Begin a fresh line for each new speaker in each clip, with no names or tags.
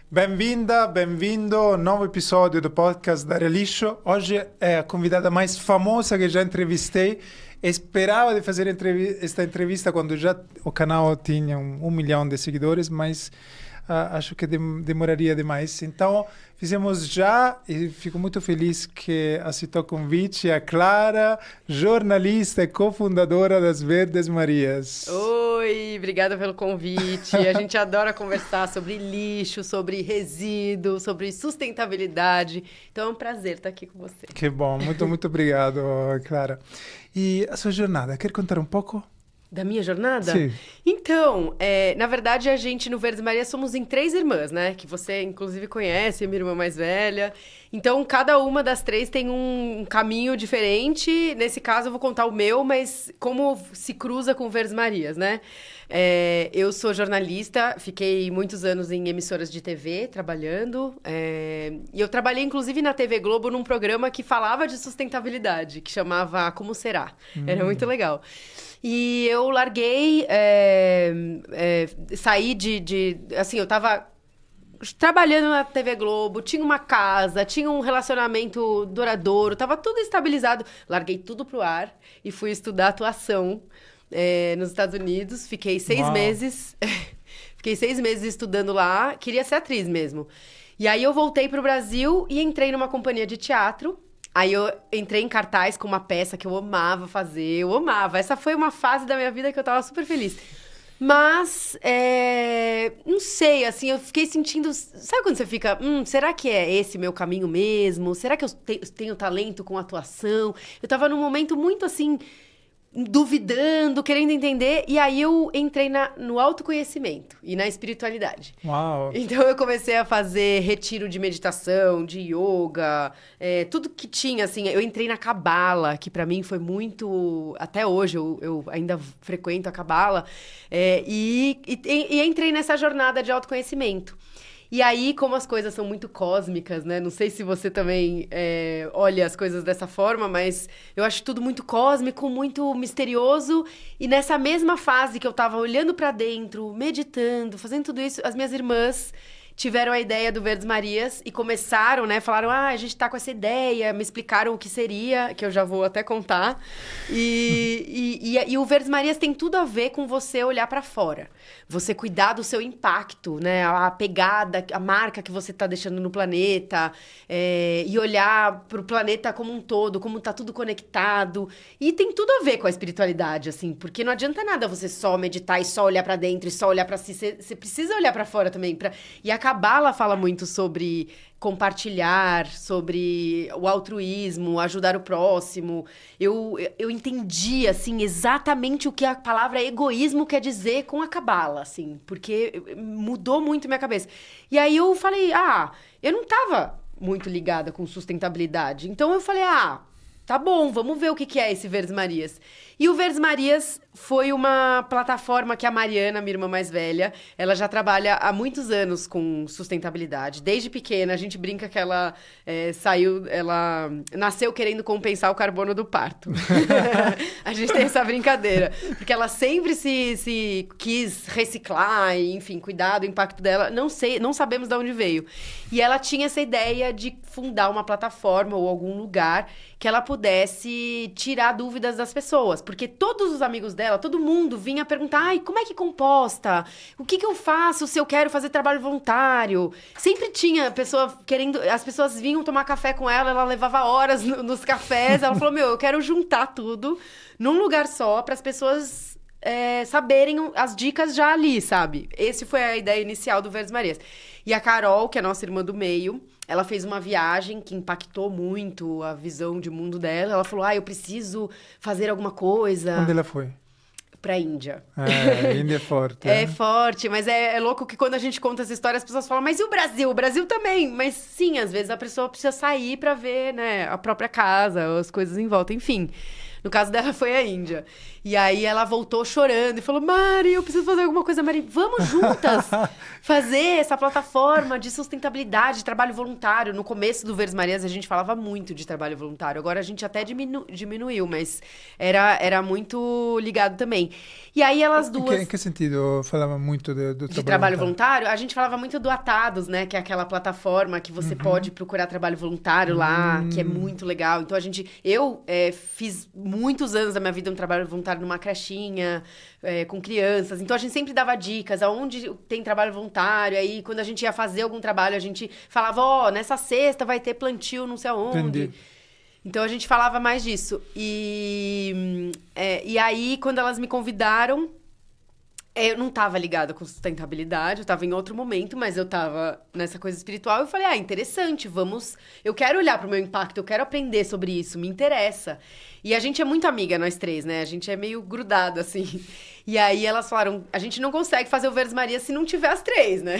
Bem-vinda, bem-vindo ao novo episódio do podcast Daria Lixo. Hoje é a convidada mais famosa que já entrevistei. Esperava de fazer esta entrevista quando já o canal tinha 1 milhão de seguidores, mas acho que demoraria demais. Então, fizemos já e fico muito feliz que aceitou o convite a Clara, jornalista e cofundadora das Verdes Marias.
Oi, obrigada pelo convite. A gente adora conversar sobre lixo, sobre resíduo, sobre sustentabilidade. Então é um prazer estar aqui com você.
Que bom, muito obrigado, Clara. E a sua jornada, quer contar um pouco?
Da minha jornada?
Sim.
Então, na verdade, a gente no Verdes Marias somos em 3 irmãs, né? Que você, inclusive, conhece, a minha irmã mais velha. Então, cada uma das 3 tem um caminho diferente. Nesse caso, eu vou contar o meu, mas como se cruza com o Verdes Marias, né? Eu sou jornalista, fiquei muitos anos em emissoras de TV, trabalhando. E eu trabalhei, inclusive, na TV Globo, num programa que falava de sustentabilidade, que chamava Como Será. Era muito legal. E eu larguei, saí assim, eu tava trabalhando na TV Globo, tinha uma casa, tinha um relacionamento duradouro, tava tudo estabilizado. Larguei tudo pro ar e fui estudar atuação nos Estados Unidos. Fiquei 6 meses. Fiquei 6 meses estudando lá. Queria ser atriz mesmo. E aí eu voltei pro Brasil e entrei numa companhia de teatro. Aí eu entrei em cartaz com uma peça que eu amava fazer, eu amava. Essa foi uma fase da minha vida que eu tava super feliz. Mas, não sei, assim, eu fiquei sentindo... Sabe quando você fica, será que é esse meu caminho mesmo? Será que eu tenho talento com atuação? Eu tava num momento muito, assim, duvidando, querendo entender. E aí eu entrei no autoconhecimento e na espiritualidade.
Uau!
Então eu comecei a fazer retiro de meditação, de yoga, tudo que tinha, assim. Eu entrei na Cabala, que pra mim foi muito... Até hoje eu ainda frequento a Cabala. E entrei nessa jornada de autoconhecimento. E aí, como as coisas são muito cósmicas, né? Não sei se você também olha as coisas dessa forma, mas eu acho tudo muito cósmico, muito misterioso. E nessa mesma fase que eu tava olhando pra dentro, meditando, fazendo tudo isso, as minhas irmãs tiveram a ideia do Verdes Marias e começaram, né? Falaram, a gente tá com essa ideia, me explicaram o que seria, que eu já vou até contar. E o Verdes Marias tem tudo a ver com você olhar pra fora. Você cuidar do seu impacto, né? A pegada, a marca que você tá deixando no planeta. E olhar pro planeta como um todo, como tá tudo conectado. E tem tudo a ver com a espiritualidade, assim. Porque não adianta nada você só meditar e só olhar pra dentro e só olhar pra si. Você precisa olhar pra fora também. E a Cabala fala muito sobre compartilhar, sobre o altruísmo, ajudar o próximo. Eu entendi, assim, exatamente o que a palavra egoísmo quer dizer com a Cabala, assim, porque mudou muito minha cabeça. E aí eu falei, eu não tava muito ligada com sustentabilidade. Então eu falei, tá bom, vamos ver o que é esse Verdes Marias. E o Verdes Marias foi uma plataforma que a Mariana, minha irmã mais velha, ela já trabalha há muitos anos com sustentabilidade. Desde pequena, a gente brinca que ela ela nasceu querendo compensar o carbono do parto. A gente tem essa brincadeira. Porque ela sempre se quis reciclar, e, enfim, cuidar do impacto dela. Não sabemos de onde veio. E ela tinha essa ideia de fundar uma plataforma ou algum lugar que ela pudesse tirar dúvidas das pessoas. Porque todos os amigos dela, todo mundo vinha perguntar, como é que composta? O que eu faço se eu quero fazer trabalho voluntário? Sempre tinha pessoa querendo... As pessoas vinham tomar café com ela, ela levava horas nos cafés. Ela falou, eu quero juntar tudo num lugar só para as pessoas saberem as dicas já ali, sabe? Essa foi a ideia inicial do Verdes Marias. E a Carol, que é a nossa irmã do meio, ela fez uma viagem que impactou muito a visão de mundo dela. Ela falou, eu preciso fazer alguma coisa.
Onde ela foi?
Pra Índia.
A Índia é forte.
É forte, mas é louco que quando a gente conta essa história, as pessoas falam, mas e o Brasil? O Brasil também. Mas sim, às vezes a pessoa precisa sair pra ver, né, a própria casa, as coisas em volta, enfim. No caso dela foi a Índia. E aí ela voltou chorando e falou, Mari, eu preciso fazer alguma coisa, Mari, vamos juntas fazer essa plataforma de sustentabilidade, de trabalho voluntário. No começo do Verdes Marias a gente falava muito de trabalho voluntário, agora a gente até diminuiu, mas era muito ligado também. E aí elas duas...
Em que sentido falava muito do
de trabalho voluntário? A gente falava muito do Atados, né? Que é aquela plataforma que você pode procurar trabalho voluntário lá, que é muito legal. Então, eu fiz muitos anos da minha vida um trabalho voluntário numa crechinha, com crianças. Então, a gente sempre dava dicas aonde tem trabalho voluntário. Aí, quando a gente ia fazer algum trabalho, a gente falava, nessa sexta vai ter plantio não sei aonde.
Entendi.
Então, a gente falava mais disso. E aí, quando elas me convidaram, eu não estava ligada com sustentabilidade, eu estava em outro momento, mas eu estava nessa coisa espiritual. Eu falei, interessante, eu quero olhar para o meu impacto, eu quero aprender sobre isso, me interessa. E a gente é muito amiga, nós três, né? A gente é meio grudado, assim. E aí elas falaram, a gente não consegue fazer o Verdes Marias se não tiver as três, né?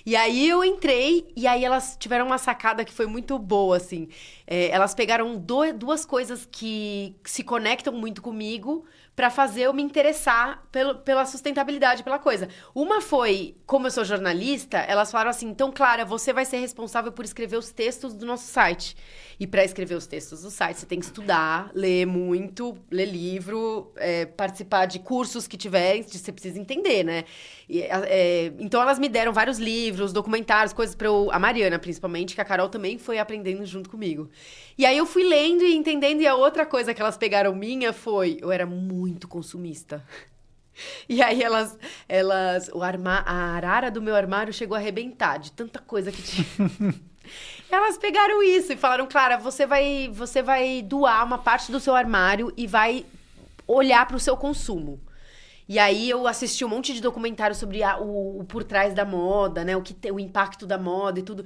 E aí eu entrei, e aí elas tiveram uma sacada que foi muito boa, assim. Elas pegaram duas coisas que se conectam muito comigo para fazer eu me interessar pela sustentabilidade, pela coisa. Uma foi, como eu sou jornalista, elas falaram assim, então, Clara, você vai ser responsável por escrever os textos do nosso site. E para escrever os textos do site, você tem que estudar, ler muito, ler livro, participar de cursos que tiverem, você precisa entender, né? Então, elas me deram vários livros, documentários, coisas para eu... A Mariana, principalmente, que a Carol também foi aprendendo junto comigo. E aí, eu fui lendo e entendendo, e a outra coisa que elas pegaram minha foi... Eu era muito consumista. E aí, a arara do meu armário chegou a arrebentar de tanta coisa que tinha... Elas pegaram isso e falaram, Clara, você vai doar uma parte do seu armário e vai olhar para o seu consumo. E aí eu assisti um monte de documentário sobre o por trás da moda, né? O impacto da moda e tudo.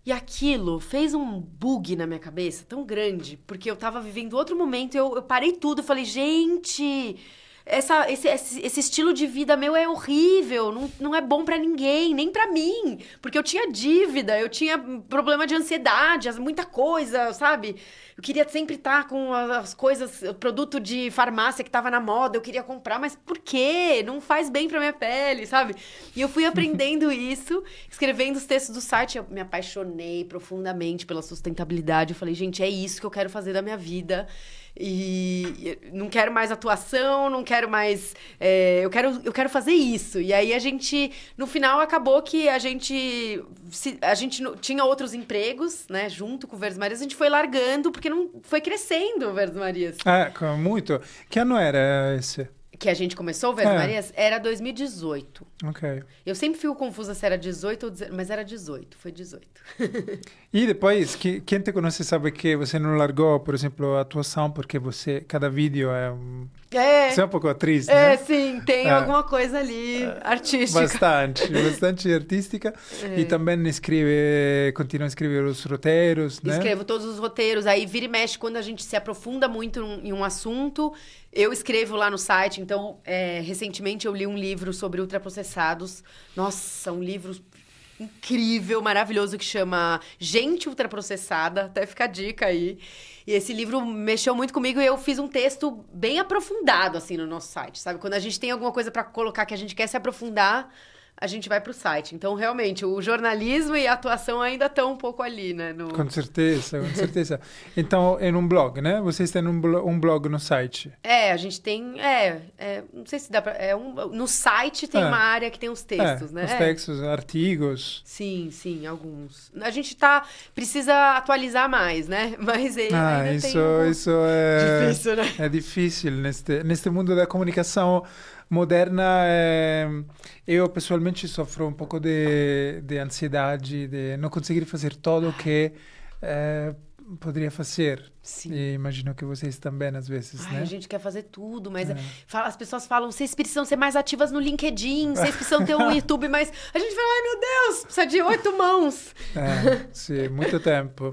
E aquilo fez um bug na minha cabeça tão grande, porque eu tava vivendo outro momento e eu parei tudo e falei, gente... Esse estilo de vida meu é horrível, não é bom pra ninguém, nem pra mim. Porque eu tinha dívida, eu tinha problema de ansiedade, muita coisa, sabe? Eu queria sempre estar com as coisas, o produto de farmácia que tava na moda, eu queria comprar, mas por quê? Não faz bem pra minha pele, sabe? E eu fui aprendendo isso, escrevendo os textos do site, eu me apaixonei profundamente pela sustentabilidade. Eu falei, gente, é isso que eu quero fazer da minha vida. E não quero mais atuação, não quero mais... eu quero fazer isso. E aí, no final, acabou que a gente tinha outros empregos, né? Junto com o Verdes Marias, a gente foi largando, porque não foi crescendo o Verdes Marias.
Muito. Que ano era esse?
Que a gente começou o Verdes Marias? Era 2018.
Ok.
Eu sempre fico confusa se era 18 ou 19, mas era 18, foi 18.
E depois, quem te conhece sabe que você não largou, por exemplo, a atuação, porque cada vídeo é Você é um pouco atriz, né?
Sim, tem alguma coisa ali artística.
Bastante artística. E também continua a escrever os roteiros, né?
Escrevo todos os roteiros. Aí vira e mexe, quando a gente se aprofunda muito em um assunto, eu escrevo lá no site. Então, recentemente eu li um livro sobre ultraprocessados. Nossa, um livro incrível, maravilhoso, que chama Gente Ultraprocessada. Até fica a dica aí. E esse livro mexeu muito comigo e eu fiz um texto bem aprofundado, assim, no nosso site, sabe? Quando a gente tem alguma coisa para colocar que a gente quer se aprofundar, a gente vai pro site. Então, realmente, o jornalismo e a atuação ainda estão um pouco ali, né?
Com certeza, com certeza. Então, é num blog, né? Vocês têm um blog no site.
A gente tem... não sei se dá pra... no site tem uma área que tem os textos, né?
Os textos, artigos.
Sim, alguns. A gente precisa atualizar mais, né? Mas ainda
isso é...
difícil, né?
É difícil neste mundo da comunicação moderna. Eu pessoalmente sofro um pouco de ansiedade de não conseguir fazer tudo o que poderia fazer.
Sim.
E imagino que vocês também, às vezes, né?
A gente quer fazer tudo, mas as pessoas falam, vocês precisam ser mais ativas no LinkedIn, vocês precisam ter um YouTube, mas a gente fala, ai meu Deus, precisa de 8 mãos.
Sim, muito tempo.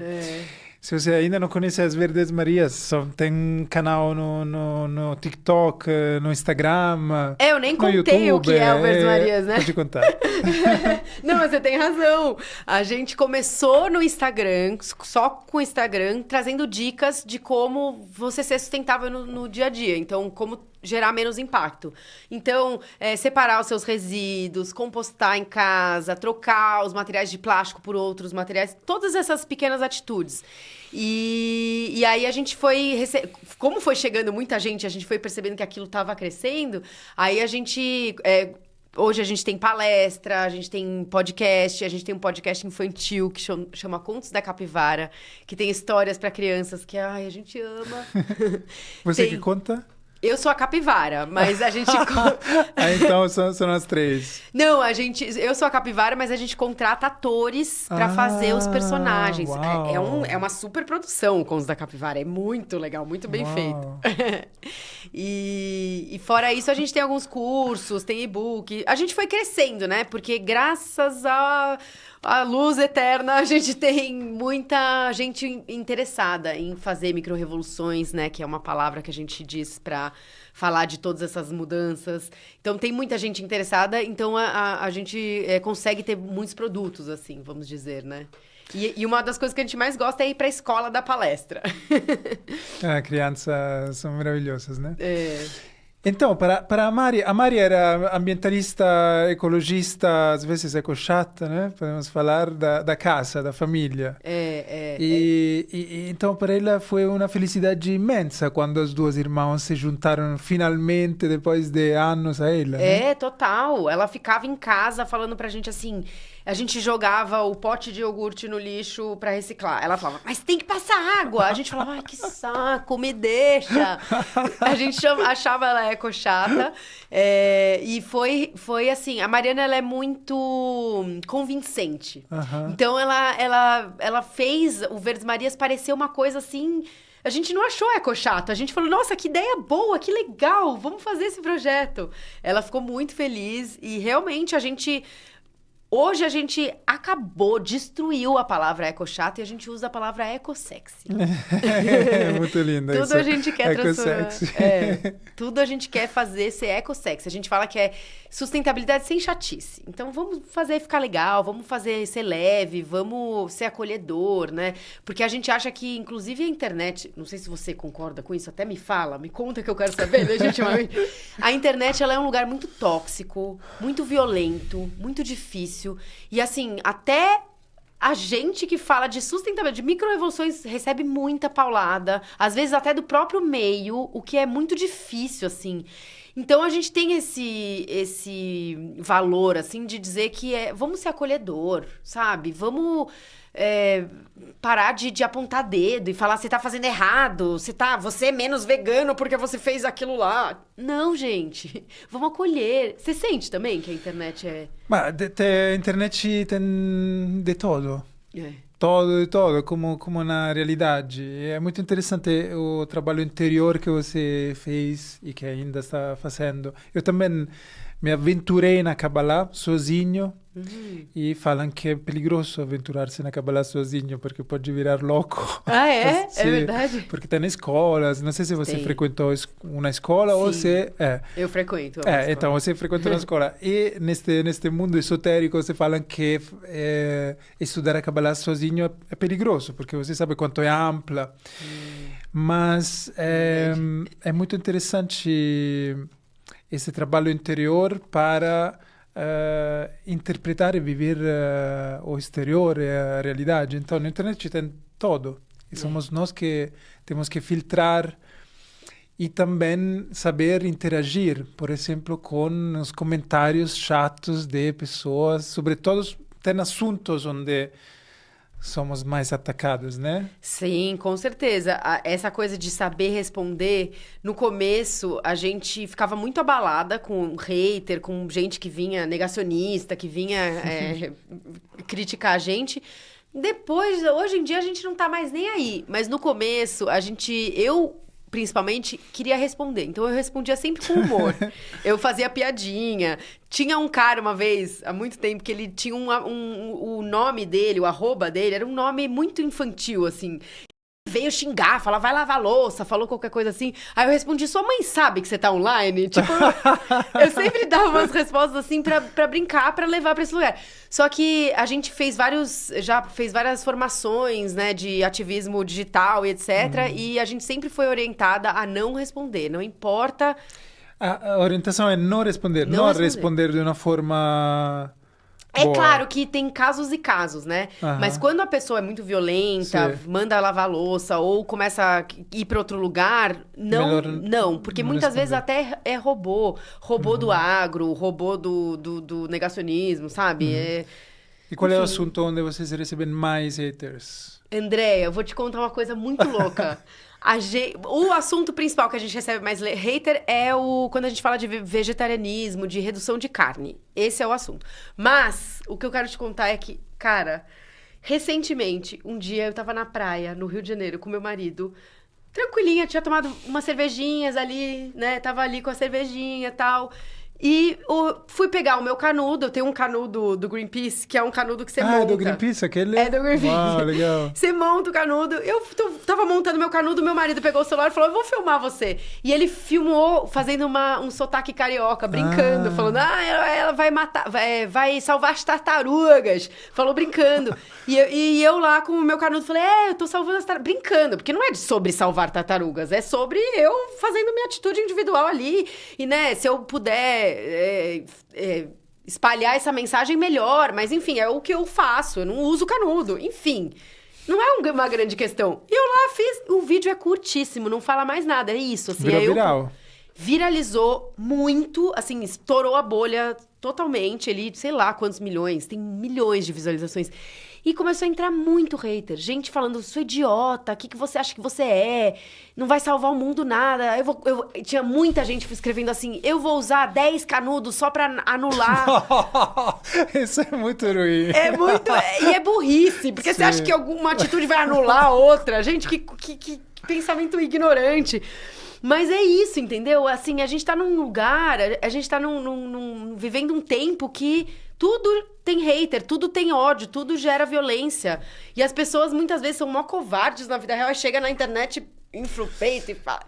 Se você ainda não conhece as Verdes Marias, tem um canal no TikTok, no Instagram.
Eu nem contei
YouTube,
o que é o Verdes Marias, né?
Pode contar.
Não, mas você tem razão. A gente começou no Instagram, só com o Instagram, trazendo dicas de como você ser sustentável no dia a dia. Então, como gerar menos impacto. Então, separar os seus resíduos, compostar em casa, trocar os materiais de plástico por outros materiais, todas essas pequenas atitudes. E aí a gente foi... Como foi chegando muita gente, a gente foi percebendo que aquilo estava crescendo, aí a gente... Hoje a gente tem palestra, a gente tem podcast, a gente tem um podcast infantil que chama Contos da Capivara, que tem histórias para crianças que a gente ama.
Você que conta?
Eu sou a capivara, mas a gente...
Então são as três.
Não, eu sou a capivara, mas a gente contrata atores pra fazer os personagens. É uma super produção o Contos da Capivara. É muito legal, muito bem feito. E fora isso, a gente tem alguns cursos, tem e-book. A gente foi crescendo, né? Porque graças à luz eterna, a gente tem muita gente interessada em fazer micro-revoluções, né? Que é uma palavra que a gente diz pra falar de todas essas mudanças. Então, tem muita gente interessada, então a gente consegue ter muitos produtos, assim, vamos dizer, né? E uma das coisas que a gente mais gosta é ir para a escola da palestra.
Crianças são maravilhosas, né?
Então,
para a Mari era ambientalista, ecologista, às vezes ecochata, né? Podemos falar da casa, da família. E então, para ela foi uma felicidade imensa quando as duas irmãs se juntaram finalmente, depois de anos a ela. Né?
Total. Ela ficava em casa falando pra gente assim... A gente jogava o pote de iogurte no lixo pra reciclar. Ela falava, mas tem que passar água. A gente falava, ai, que saco, me deixa. A gente achava ela ecochata. E foi assim, a Mariana, ela é muito convincente. Então, ela fez o Verdes Marias parecer uma coisa assim... A gente não achou ecochato. A gente falou, nossa, que ideia boa, que legal. Vamos fazer esse projeto. Ela ficou muito feliz. E realmente hoje a gente destruiu a palavra ecochato e a gente usa a palavra ecossexy.
Muito linda.
Tudo a gente quer transformar. Tudo a gente quer fazer ser ecossexy. A gente fala que é sustentabilidade sem chatice. Então vamos fazer ficar legal, vamos fazer ser leve, vamos ser acolhedor, né? Porque a gente acha que, inclusive, a internet, não sei se você concorda com isso, até me conta que eu quero saber, legitimamente. A internet, ela é um lugar muito tóxico, muito violento, muito difícil. E assim, até a gente que fala de sustentabilidade, de micro-revoluções, recebe muita paulada, às vezes até do próprio meio, o que é muito difícil, assim. Então, a gente tem esse valor, assim, de dizer que vamos ser acolhedor, sabe? Vamos parar de apontar dedo e falar, você tá fazendo errado, você é menos vegano porque você fez aquilo lá. Não, gente. Vamos acolher. Você sente também que a internet é...
Ma a internet tem de todo. Todo, como na realidade. É muito interessante o trabalho interior que você fez e que ainda está fazendo. Eu também me aventurei na Kabbalah sozinho e falam que é perigoso aventurar-se na Kabbalah sozinho porque pode virar louco.
É verdade?
Porque tem escolas, não sei se você frequentou uma escola.
Sim,
ou se...
eu frequento.
Então você frequentou uma escola. E neste mundo esotérico você falam que estudar a Kabbalah sozinho é perigoso, porque você sabe quanto é ampla. Mas é muito interessante esse trabalho interior para interpretar e viver o exterior e a realidade. Então, na internet tem todo. E somos nós que temos que filtrar e também saber interagir, por exemplo, com os comentários chatos de pessoas, sobretudo tem assuntos onde somos mais atacados, né?
Sim, com certeza. Essa coisa de saber responder, no começo a gente ficava muito abalada com hater, com gente que vinha negacionista, que vinha criticar a gente. Depois, hoje em dia, a gente não tá mais nem aí. Mas no começo, eu principalmente, queria responder. Então, eu respondia sempre com humor. Eu fazia piadinha. Tinha um cara, uma vez, há muito tempo, que ele tinha o nome dele, o arroba dele, era um nome muito infantil, assim. Veio xingar, falar, vai lavar louça, falou qualquer coisa assim. Aí eu respondi, sua mãe sabe que você tá online? Tipo, eu sempre dava umas respostas assim pra brincar, pra levar pra esse lugar. Só que a gente já fez várias formações, né, de ativismo digital e etc. E a gente sempre foi orientada a não responder. Não importa
A orientação é não responder,
Não
não
responder.
responder de uma forma
É
boa.
claro que tem casos e casos, né?
Aham.
Mas quando a pessoa é muito violenta,
Sim.
manda lavar a louça ou começa a ir para outro lugar,
Melhor
não, porque
não
muitas vezes
responder.
até é robô do agro, robô do negacionismo, sabe?
E qual é o
Enfim.
assunto onde vocês recebem mais haters?
Andréia, eu vou te contar uma coisa muito louca. O assunto principal que a gente recebe mais hater é quando a gente fala de vegetarianismo, de redução de carne. Esse é o assunto. Mas o que eu quero te contar é que, cara, recentemente, um dia eu tava na praia, no Rio de Janeiro, com meu marido, tranquilinha, tinha tomado umas cervejinhas ali, né? Tava ali com a cervejinha e tal. E fui pegar o meu canudo, eu tenho um canudo do Greenpeace, que é um canudo que você monta.
É do Greenpeace, aquele?
É do Greenpeace.
Uau, legal.
Você monta o canudo. Eu tava montando meu canudo, meu marido pegou o celular e falou, eu vou filmar você. E ele filmou fazendo um sotaque carioca, brincando, falando, ela vai matar, vai salvar as tartarugas. Falou brincando. E eu lá com o meu canudo falei, eu tô salvando as tartarugas. Brincando, porque não é sobre salvar tartarugas, é sobre eu fazendo minha atitude individual ali. E, né, se eu puder espalhar essa mensagem melhor, mas enfim, é o que eu faço, eu não uso canudo, enfim. Não é uma grande questão. E eu lá fiz, o vídeo é curtíssimo, não fala mais nada, é isso. Assim,
Virou viral.
Viralizou muito, assim, estourou a bolha totalmente, ele, sei lá quantos milhões, tem milhões de visualizações. E começou a entrar muito hater, gente falando, sou idiota, o que você acha que você é? Não vai salvar o mundo nada. Tinha muita gente escrevendo assim, eu vou usar 10 canudos só pra anular.
Isso é muito ruim.
E é burrice, porque você acha que alguma atitude vai anular a outra? Gente, que pensamento ignorante. Mas é isso, entendeu? Assim, a gente tá num lugar, a gente tá vivendo um tempo que tudo tem hater, tudo tem ódio, tudo gera violência. E as pessoas muitas vezes são mó covardes na vida real, e chega na internet, infla o peito e fala...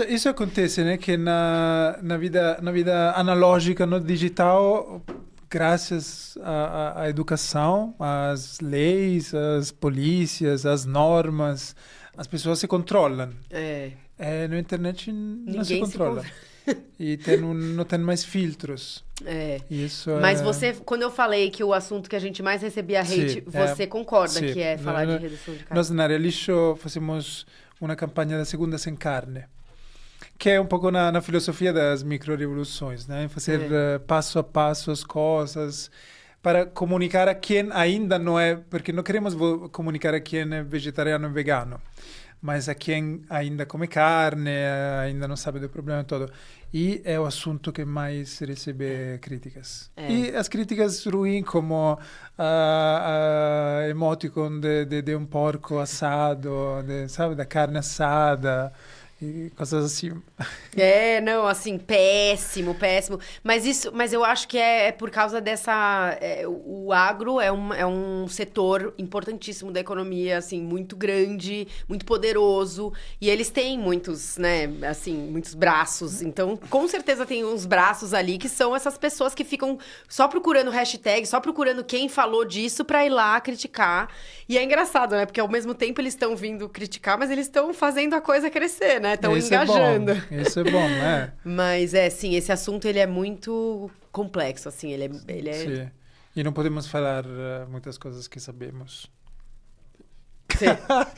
Isso acontece, né? Que na vida analógica, no digital, graças à educação, às leis, às polícias, às normas, as pessoas se controlam. Na internet não se controla. E não tem mais filtros. Isso
Mas quando eu falei que o assunto que a gente mais recebia hate, você concorda que é falar de redução de carne?
Nós na Realisho fazemos uma campanha da Segunda Sem Carne, que é um pouco na filosofia das micro-revoluções, né? Fazer passo a passo as coisas para comunicar a quem ainda não é, porque não queremos comunicar a quem é vegetariano e vegano, mas a quem ainda come carne, ainda não sabe do problema todo. E é o assunto que mais recebe críticas. E as críticas ruins, como a emoticon de um porco assado, sabe, da carne assada, e coisas assim.
Não, assim, péssimo. Mas eu acho que é por causa dessa... o agro é um setor importantíssimo da economia, assim, muito grande, muito poderoso. E eles têm muitos, né, assim, muitos braços. Então, com certeza tem uns braços ali que são essas pessoas que ficam só procurando hashtag, só procurando quem falou disso pra ir lá criticar. E é engraçado, né? Porque ao mesmo tempo eles estão vindo criticar, mas eles estão fazendo a coisa crescer, né? Estão engajando.
Isso é bom, né?
Mas sim, esse assunto ele é muito complexo, assim, ele é...
Sim. E não podemos falar muitas coisas que sabemos.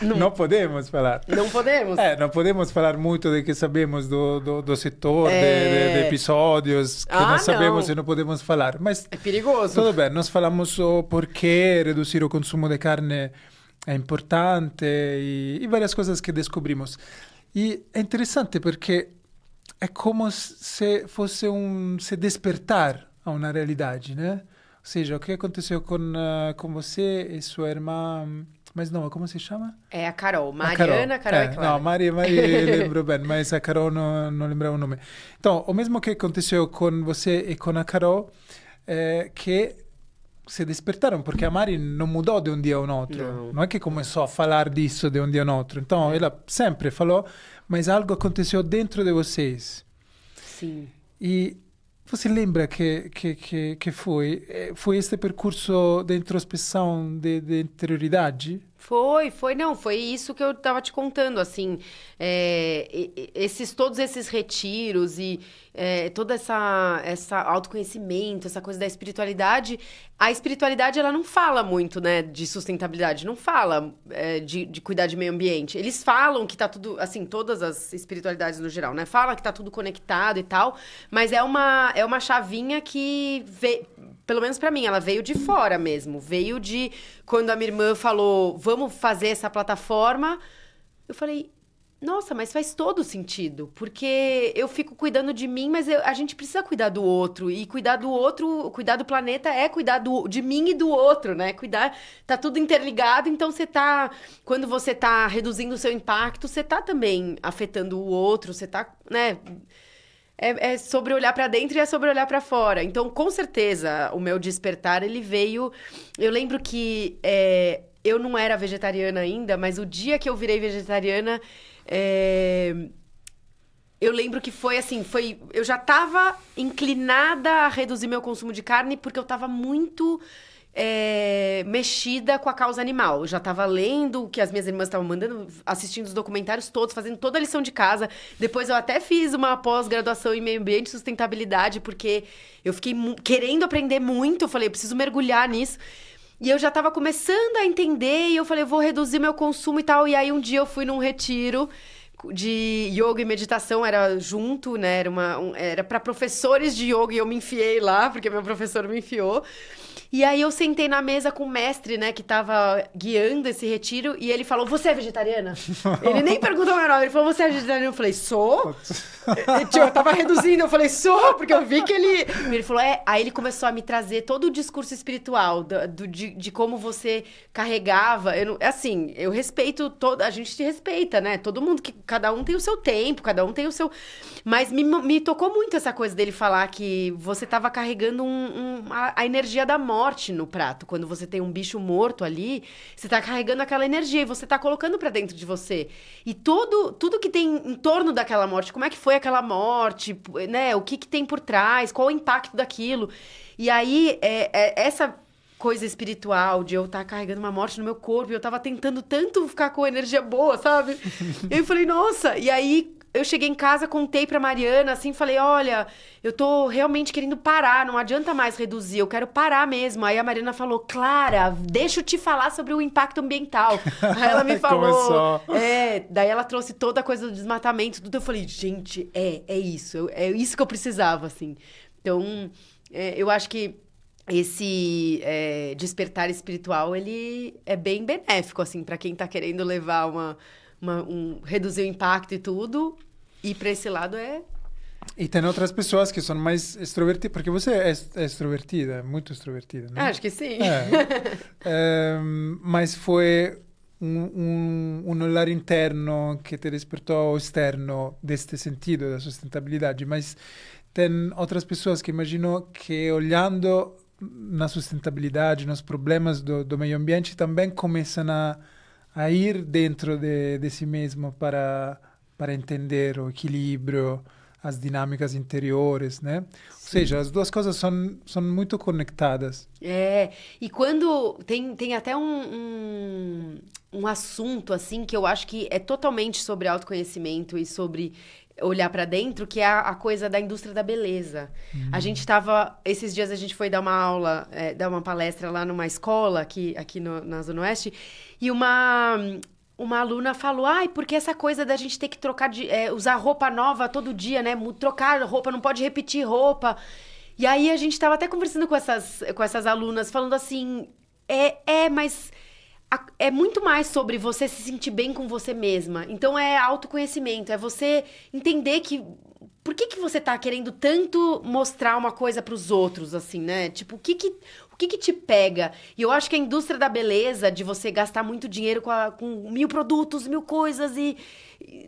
Não podemos falar.
Não podemos?
Não podemos falar muito do que sabemos do setor, de episódios que nós sabemos e não podemos falar. Mas
é perigoso.
Tudo bem, nós falamos o porquê reduzir o consumo de carne é importante e várias coisas que descobrimos. E é interessante porque é como se fosse se despertar a uma realidade, né? Ou seja, o que aconteceu com você e sua irmã... Mas não, como se chama?
É a Carol. Mariana, Carol e Clara.
Não, Maria lembro bem, mas a Carol não lembrava o nome. Então, o mesmo que aconteceu com você e com a Carol, que se despertaram, porque a Mari não mudou de um dia ao outro. Não é que começou a falar disso de um dia ao outro. Então, ela sempre falou, mas algo aconteceu dentro de vocês.
Sim.
E você lembra que foi este percurso de introspeção, de interioridade?
Foi isso que eu tava te contando, assim, todos esses retiros e toda essa autoconhecimento, essa coisa da espiritualidade, a espiritualidade, ela não fala muito, né, de sustentabilidade, não fala de cuidar de meio ambiente, eles falam que tá tudo, assim, todas as espiritualidades no geral, né, falam que tá tudo conectado e tal, mas é uma chavinha que pelo menos pra mim, ela veio de fora mesmo. Veio de... Quando a minha irmã falou, vamos fazer essa plataforma, eu falei, nossa, mas faz todo sentido. Porque eu fico cuidando de mim, mas a gente precisa cuidar do outro. E cuidar do outro, cuidar do planeta é cuidar de mim e do outro, né? Cuidar... Tá tudo interligado, então você tá... Quando você tá reduzindo o seu impacto, você tá também afetando o outro, você tá, né... É sobre olhar pra dentro e é sobre olhar pra fora. Então, com certeza, o meu despertar, ele veio... Eu lembro que eu não era vegetariana ainda, mas o dia que eu virei vegetariana, eu lembro que foi assim, eu já tava inclinada a reduzir meu consumo de carne, porque eu tava muito... mexida com a causa animal. Eu já tava lendo o que as minhas irmãs estavam mandando, assistindo os documentários todos, fazendo toda a lição de casa. Depois eu até fiz uma pós-graduação em meio ambiente e sustentabilidade, porque eu fiquei querendo aprender muito. Eu falei, eu preciso mergulhar nisso. E eu já tava começando a entender, e eu falei, eu vou reduzir meu consumo e tal. E aí um dia eu fui num retiro de yoga e meditação, era junto, né? Era para professores de yoga, e eu me enfiei lá, porque meu professor me enfiou. E aí eu sentei na mesa com o mestre, né, que tava guiando esse retiro, e ele falou, você é vegetariana? Ele nem perguntou meu nome, ele falou, você é vegetariana? Eu falei, sou? Eu tava reduzindo, eu falei, sou, porque eu vi que ele falou, Aí ele começou a me trazer todo o discurso espiritual, de como você carregava. Eu respeito, a gente te respeita, né? Todo mundo, cada um tem o seu tempo, cada um tem o seu... Mas me tocou muito essa coisa dele falar que você tava carregando a energia da morte no prato. Quando você tem um bicho morto ali, você tá carregando aquela energia e você tá colocando pra dentro de você. E tudo que tem em torno daquela morte, como é que foi aquela morte, né? O que tem por trás, qual o impacto daquilo. E aí, essa coisa espiritual de eu estar carregando uma morte no meu corpo, e eu tava tentando tanto ficar com energia boa, sabe? E eu falei, nossa, e aí eu cheguei em casa, contei pra Mariana, assim, falei, olha, eu tô realmente querendo parar, não adianta mais reduzir, eu quero parar mesmo. Aí a Mariana falou, Clara, deixa eu te falar sobre o impacto ambiental. Aí ela me falou, daí ela trouxe toda a coisa do desmatamento, tudo. Eu falei, gente, é isso que eu precisava, assim. Então, eu acho que esse despertar espiritual, ele é bem benéfico, assim, pra quem tá querendo levar reduzir o impacto e tudo, e para esse lado
E tem outras pessoas que são mais extrovertidas, porque você é extrovertida, muito extrovertida, né?
Acho que sim.
Mas foi um olhar interno que te despertou ao externo deste sentido da sustentabilidade, mas tem outras pessoas que imagino que olhando na sustentabilidade, nos problemas do meio ambiente, também começam a ir dentro de si mesmo para entender o equilíbrio, as dinâmicas interiores, né? Sim. Ou seja, as duas coisas são muito conectadas.
E quando tem até um assunto, assim, que eu acho que é totalmente sobre autoconhecimento e sobre olhar para dentro, que é a coisa da indústria da beleza. A gente esses dias a gente foi dar uma aula, dar uma palestra lá numa escola, aqui na Zona Oeste, e uma aluna falou, porque essa coisa da gente ter que trocar usar roupa nova todo dia, né? Trocar roupa, não pode repetir roupa. E aí a gente tava até conversando com essas alunas, falando assim, mas é muito mais sobre você se sentir bem com você mesma. Então é autoconhecimento, é você entender que... Por que você tá querendo tanto mostrar uma coisa pros outros, assim, né? Tipo, o que te pega? E eu acho que a indústria da beleza, de você gastar muito dinheiro com 1000 produtos, 1000 coisas e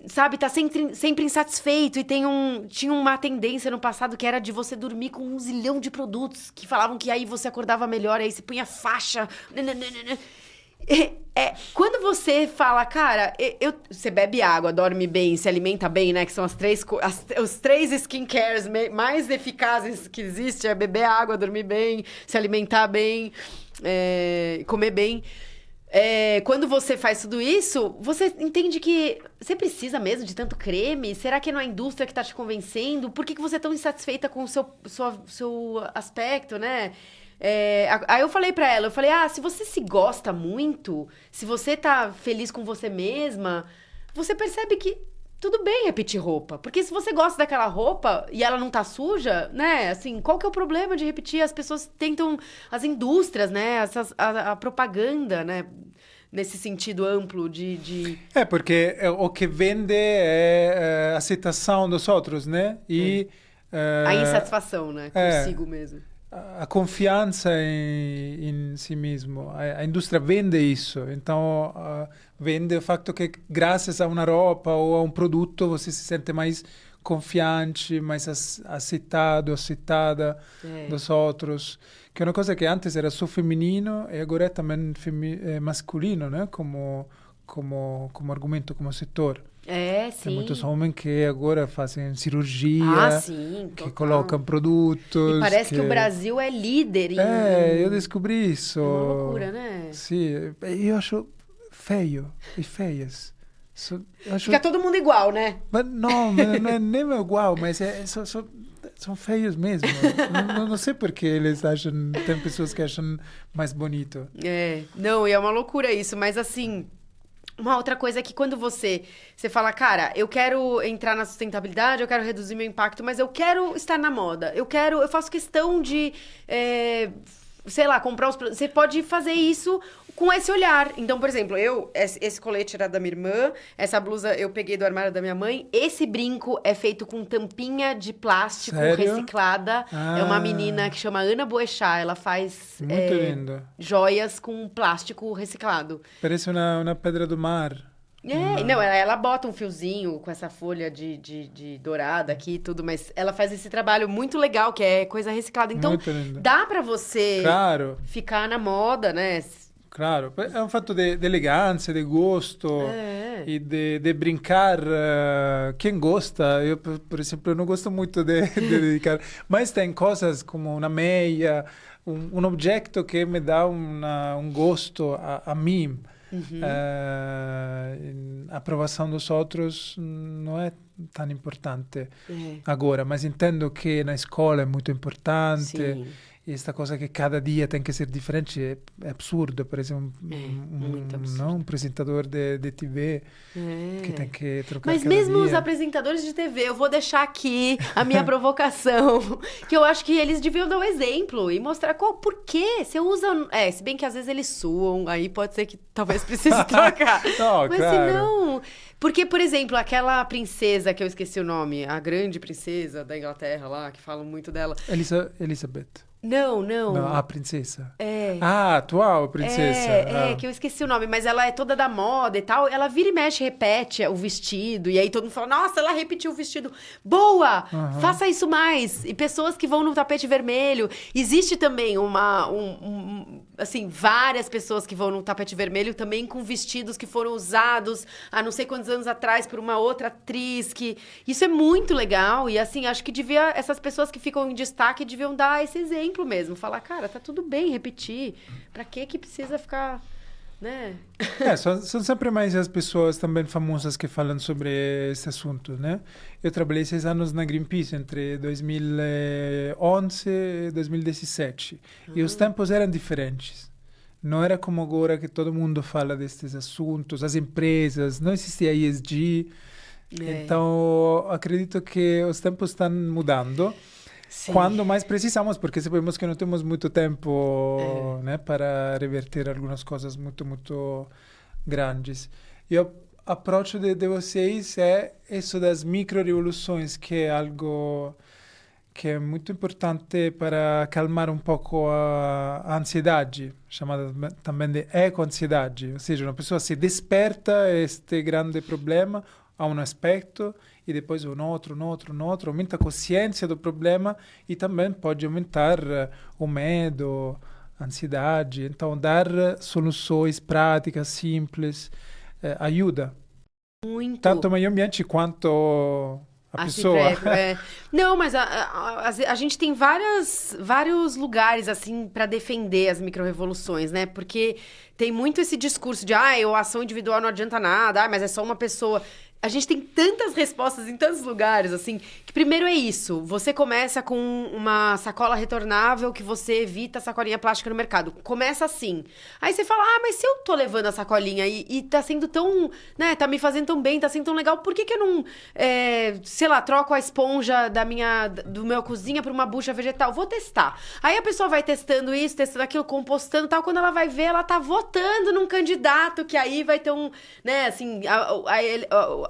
sabe, tá sempre insatisfeito. E tinha uma tendência no passado que era de você dormir com 1 zilhão de produtos, que falavam que aí você acordava melhor, aí você punha faixa... Quando você fala, cara, você bebe água, dorme bem, se alimenta bem, né? Que são os 3 skincares mais eficazes que existem. É beber água, dormir bem, se alimentar bem, comer bem. quando você faz tudo isso, você entende que você precisa mesmo de tanto creme? Será que não é a indústria que tá te convencendo? Por que você é tão insatisfeita com o seu aspecto, né? Aí eu falei pra ela, se você se gosta muito, se você tá feliz com você mesma, você percebe que tudo bem repetir roupa. Porque se você gosta daquela roupa e ela não tá suja, né? Assim, qual que é o problema de repetir? As pessoas tentam, as indústrias, né? A propaganda, né? Nesse sentido amplo de...
Porque o que vende é a aceitação dos outros, né? E...
a insatisfação, né? Consigo mesmo.
A confiança em si mesmo. A indústria vende isso. Então, vende o fato que, graças a uma roupa ou a um produto, você se sente mais confiante, mais aceitada dos outros. Que é uma coisa que antes era só feminino e agora é também masculino, né? Como argumento, como setor.
Sim.
Tem muitos homens que agora fazem cirurgia,
sim,
que colocam produtos.
E parece que o Brasil é líder em...
eu descobri isso.
É uma loucura, né?
Sim, eu acho feio e feias.
Fica todo mundo igual, né?
Mas não é nem igual, mas são feios mesmo. não sei por que eles acham... Tem pessoas que acham mais bonito.
Não, e é uma loucura isso, mas assim... Uma outra coisa é que quando você fala, cara, eu quero entrar na sustentabilidade, eu quero reduzir meu impacto, mas eu quero estar na moda. Eu faço questão de, sei lá, comprar os produtos. Você pode fazer isso com esse olhar. Então, por exemplo, esse colete era da minha irmã, essa blusa eu peguei do armário da minha mãe, esse brinco é feito com tampinha de plástico reciclada. É uma menina que chama Ana Boechat, ela faz
muito lindo.
Joias com plástico reciclado.
Parece uma pedra do mar.
Não, ela bota um fiozinho com essa folha de dourada aqui e tudo, mas ela faz esse trabalho muito legal, que é coisa reciclada. Então, dá pra você ficar na moda, né?
Claro, é um fato de elegância, de gosto e de brincar. Quem gosta, eu, por exemplo, não gosto muito de dedicar, mas tem coisas como uma meia, um objeto que me dá um gosto a mim. A aprovação dos outros não é tão importante agora, mas entendo que na escola é muito importante. Sim. E esta coisa que cada dia tem que ser diferente é absurdo. Por exemplo, um apresentador de TV que tem que trocar.
Mas mesmo os apresentadores de TV, eu vou deixar aqui a minha provocação, que eu acho que eles deviam dar um exemplo e mostrar por quê. Você usa... se bem que às vezes eles suam, aí pode ser que talvez precise trocar.
Não,
mas
claro.
se não... Porque, por exemplo, aquela princesa que eu esqueci o nome, a grande princesa da Inglaterra lá, que falam muito dela.
Elizabeth.
Não.
A princesa. A atual princesa.
Que eu esqueci o nome, mas ela é toda da moda e tal. Ela vira e mexe, repete o vestido. E aí todo mundo fala, nossa, ela repetiu o vestido. Boa! Faça isso mais. E pessoas que vão no tapete vermelho. Existe também assim, várias pessoas que vão no tapete vermelho também com vestidos que foram usados há não sei quantos anos atrás por uma outra atriz. Isso é muito legal. E assim, acho que essas pessoas que ficam em destaque deviam dar esse exemplo mesmo, falar, cara, tá tudo bem repetir, pra que precisa ficar, né?
São sempre mais as pessoas também famosas que falam sobre esse assunto, né? Eu trabalhei 6 anos na Greenpeace entre 2011 e 2017 e os tempos eram diferentes. Não era como agora que todo mundo fala destes assuntos, as empresas, não existia ESG. Então, acredito que os tempos estão mudando. Sim. Quando mais precisamos, porque sabemos que não temos muito tempo né, para reverter algumas coisas muito, muito grandes. E o approach de vocês é isso das micro-revoluções, que é algo que é muito importante para acalmar um pouco a ansiedade, chamada também de eco-ansiedade. Ou seja, uma pessoa se desperta a este grande problema, a um aspecto, e depois um outro, aumenta a consciência do problema e também pode aumentar o medo, a ansiedade. Então, dar soluções práticas, simples, ajuda.
Muito.
Tanto o meio ambiente quanto a pessoa.
Não, mas a gente tem vários lugares, assim, para defender as micro-revoluções, né? Porque tem muito esse discurso de, a ação individual não adianta nada, mas é só uma pessoa. A gente tem tantas respostas em tantos lugares, assim, que primeiro é isso. Você começa com uma sacola retornável que você evita a sacolinha plástica no mercado. Começa assim. Aí você fala, mas se eu tô levando a sacolinha e tá sendo tão, né, tá me fazendo tão bem, tá sendo tão legal, por que eu não, sei lá, troco a esponja do meu cozinha por uma bucha vegetal? Vou testar. Aí a pessoa vai testando isso, testando aquilo, compostando e tal. Quando ela vai ver, ela tá votando num candidato que aí vai ter né, assim,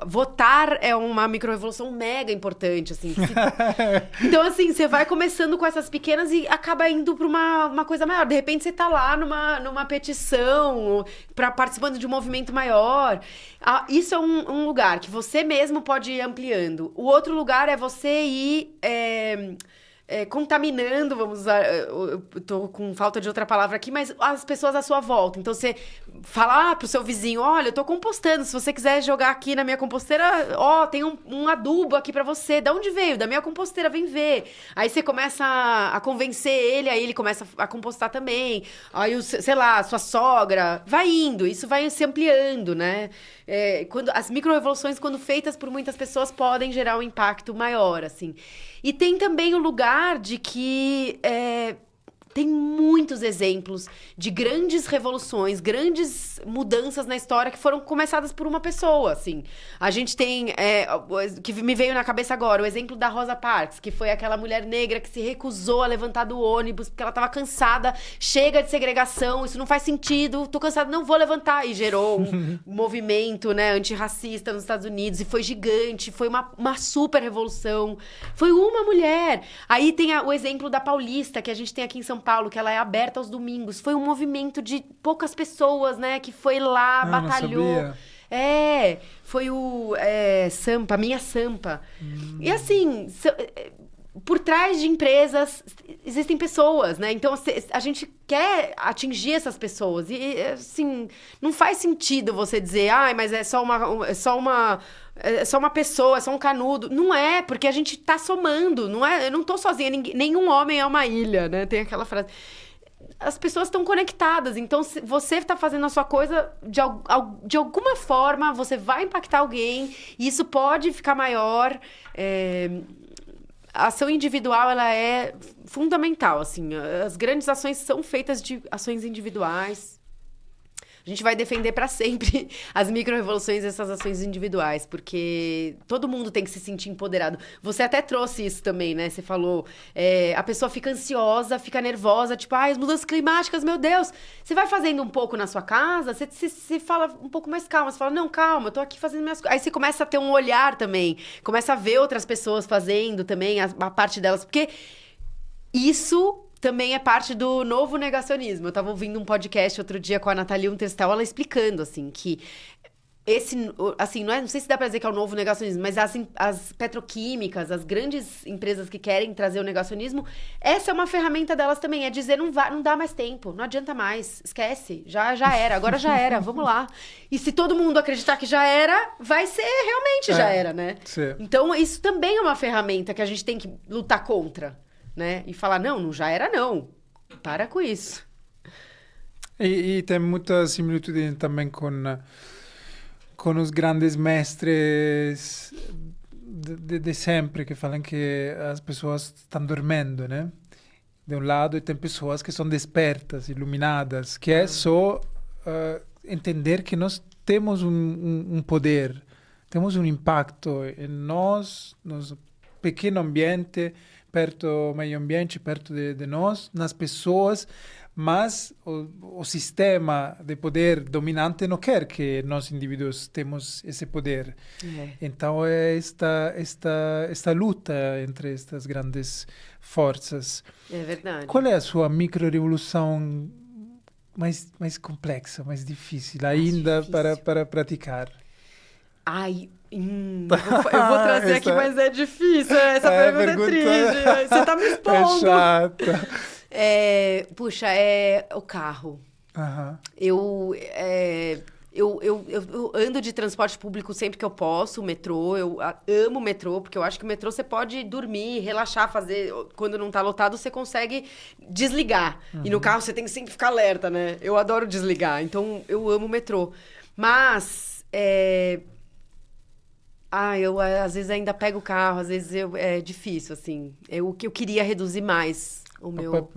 votar é uma micro-revolução mega importante, assim. Então, assim, você vai começando com essas pequenas e acaba indo pra uma coisa maior. De repente, você tá lá numa petição, participando de um movimento maior. Isso é um lugar que você mesmo pode ir ampliando. O outro lugar é você ir... contaminando, vamos usar, eu tô com falta de outra palavra aqui, mas as pessoas à sua volta. Então, você fala pro seu vizinho, olha, eu tô compostando, se você quiser jogar aqui na minha composteira, tem um adubo aqui pra você. Da onde veio? Da minha composteira, vem ver. Aí você começa a convencer ele, aí ele começa a compostar também. Aí, sei lá, a sua sogra, vai indo, isso vai se ampliando, né? As micro-revoluções, quando feitas por muitas pessoas, podem gerar um impacto maior, assim. E tem também o lugar de que tem muitos exemplos de grandes revoluções, grandes mudanças na história que foram começadas por uma pessoa, assim. A gente tem, que me veio na cabeça agora, o exemplo da Rosa Parks, que foi aquela mulher negra que se recusou a levantar do ônibus porque ela estava cansada, chega de segregação, isso não faz sentido, tô cansada, não vou levantar. E gerou um movimento, né, antirracista nos Estados Unidos, e foi gigante, foi uma super revolução. Foi uma mulher. Aí tem o exemplo da Paulista, que a gente tem aqui em São Paulo, que ela é aberta aos domingos. Foi um movimento de poucas pessoas, né? Que foi lá, batalhou.
Não sabia.
Foi o Sampa, Minha Sampa. E assim, por trás de empresas existem pessoas, né? Então a gente quer atingir essas pessoas. E assim, não faz sentido você dizer, mas é só uma pessoa, é só um canudo. Não é, porque a gente tá somando, não é? Eu não tô sozinha, nenhum homem é uma ilha, né? Tem aquela frase. As pessoas estão conectadas, então se você está fazendo a sua coisa, de alguma forma, você vai impactar alguém, e isso pode ficar maior. A ação individual, ela é fundamental, assim. As grandes ações são feitas de ações individuais. A gente vai defender para sempre as micro-revoluções e essas ações individuais, porque todo mundo tem que se sentir empoderado. Você até trouxe isso também, né? Você falou, a pessoa fica ansiosa, fica nervosa, tipo, as mudanças climáticas, meu Deus. Você vai fazendo um pouco na sua casa, você fala um pouco mais calma, você fala, não, calma, eu tô aqui fazendo minhas coisas. Aí você começa a ter um olhar também, começa a ver outras pessoas fazendo também, a parte delas, porque isso também é parte do novo negacionismo. Eu tava ouvindo um podcast outro dia com a Nathalie Unterstal, ela explicando, assim, que assim, não sei se dá pra dizer que é o novo negacionismo, mas as petroquímicas, as grandes empresas que querem trazer o negacionismo, essa é uma ferramenta delas também, é dizer, não dá mais tempo, não adianta mais, esquece, já era, agora já era, vamos lá. E se todo mundo acreditar que já era, vai ser realmente já era, né?
Sim.
Então, isso também é uma ferramenta que a gente tem que lutar contra. Né? E falar, não já era não. Para com isso.
E tem muita similitude também com os grandes mestres de sempre, que falam que as pessoas estão dormindo, né? De um lado, e tem pessoas que são despertas, iluminadas, que é só entender que nós temos um poder, temos um impacto em nós, nosso pequeno ambiente, perto do meio ambiente, perto de nós, nas pessoas, mas o sistema de poder dominante não quer que nós indivíduos temos esse poder. Então é esta luta entre estas grandes forças.
É verdade.
Qual é a sua micro-revolução mais complexa, mais difícil ainda para praticar?
Eu vou trazer aqui, mas é difícil. Essa pergunta é triste. Você tá me expondo.
É chata.
Puxa, é o carro.
Uhum.
Eu Eu ando de transporte público sempre que eu posso, o metrô. Eu amo o metrô, porque eu acho que o metrô você pode dormir, relaxar, fazer... Quando não tá lotado, você consegue desligar. E no carro você tem que sempre ficar alerta, né? Eu adoro desligar, então eu amo o metrô. Mas... eu às vezes ainda pego o carro, às vezes é difícil, assim. O que eu queria reduzir mais o meu...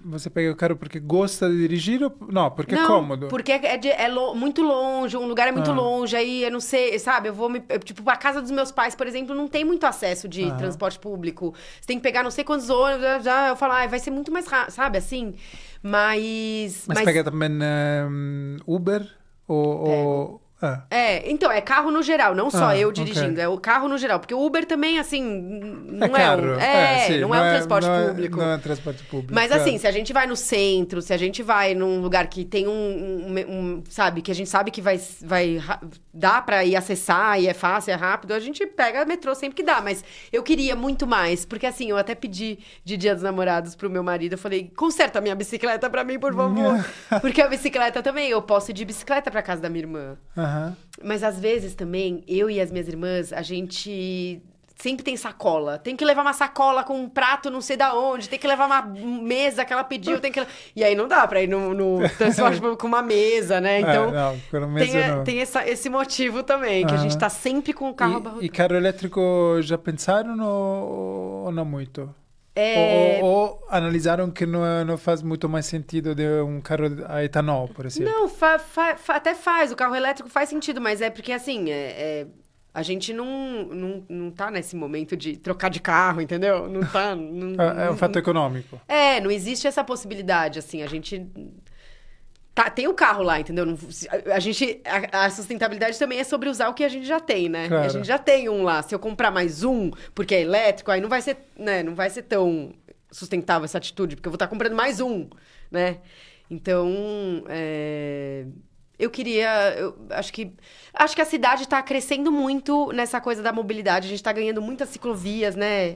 Você pega o carro porque gosta de dirigir ou... Não, porque é
Não,
cômodo.
porque muito longe, um lugar é muito longe, aí eu não sei, sabe? Tipo, a casa dos meus pais, por exemplo, não tem muito acesso de transporte público. Você tem que pegar não sei quantos ônibus, eu falo, vai ser muito mais rápido, sabe? Assim, mas
pega também Uber ou...
Então, é carro no geral, não só eu dirigindo,
okay.
é o carro no geral, porque o Uber também, assim, não
é carro.
Não é um transporte público.
Não é um transporte público.
Mas assim, se a gente vai no centro, se a gente vai num lugar que tem sabe, que a gente sabe que vai dá pra ir acessar e é fácil, é rápido, a gente pega metrô sempre que dá, mas eu queria muito mais, porque assim, eu até pedi de Dia dos Namorados pro meu marido, eu falei, conserta a minha bicicleta pra mim, por favor, porque a bicicleta também, eu posso ir de bicicleta pra casa da minha irmã. Mas às vezes também, eu e as minhas irmãs, a gente sempre tem sacola. Tem que levar uma sacola com um prato não sei da onde, tem que levar uma mesa que ela pediu, tem que... E aí não dá pra ir no transporte com uma mesa, né? Então, tem esse motivo também, que a gente tá sempre com o carro abarrotado.
E carro elétrico já pensaram ou não muito? Ou analisaram que não faz muito mais sentido de um carro a etanol, por exemplo?
Não, até faz. O carro elétrico faz sentido, mas é porque, assim, a gente não tá nesse momento de trocar de carro, entendeu? Não tá...
é um fato econômico.
Não existe essa possibilidade, assim, a gente... tem o carro lá, entendeu? A sustentabilidade também é sobre usar o que a gente já tem, né?
Claro.
A gente já tem um lá. Se eu comprar mais um, porque é elétrico, aí não vai ser, né? Não vai ser tão sustentável essa atitude, porque eu vou estar comprando mais um, né? Então, acho que a cidade está crescendo muito nessa coisa da mobilidade. A gente está ganhando muitas ciclovias, né?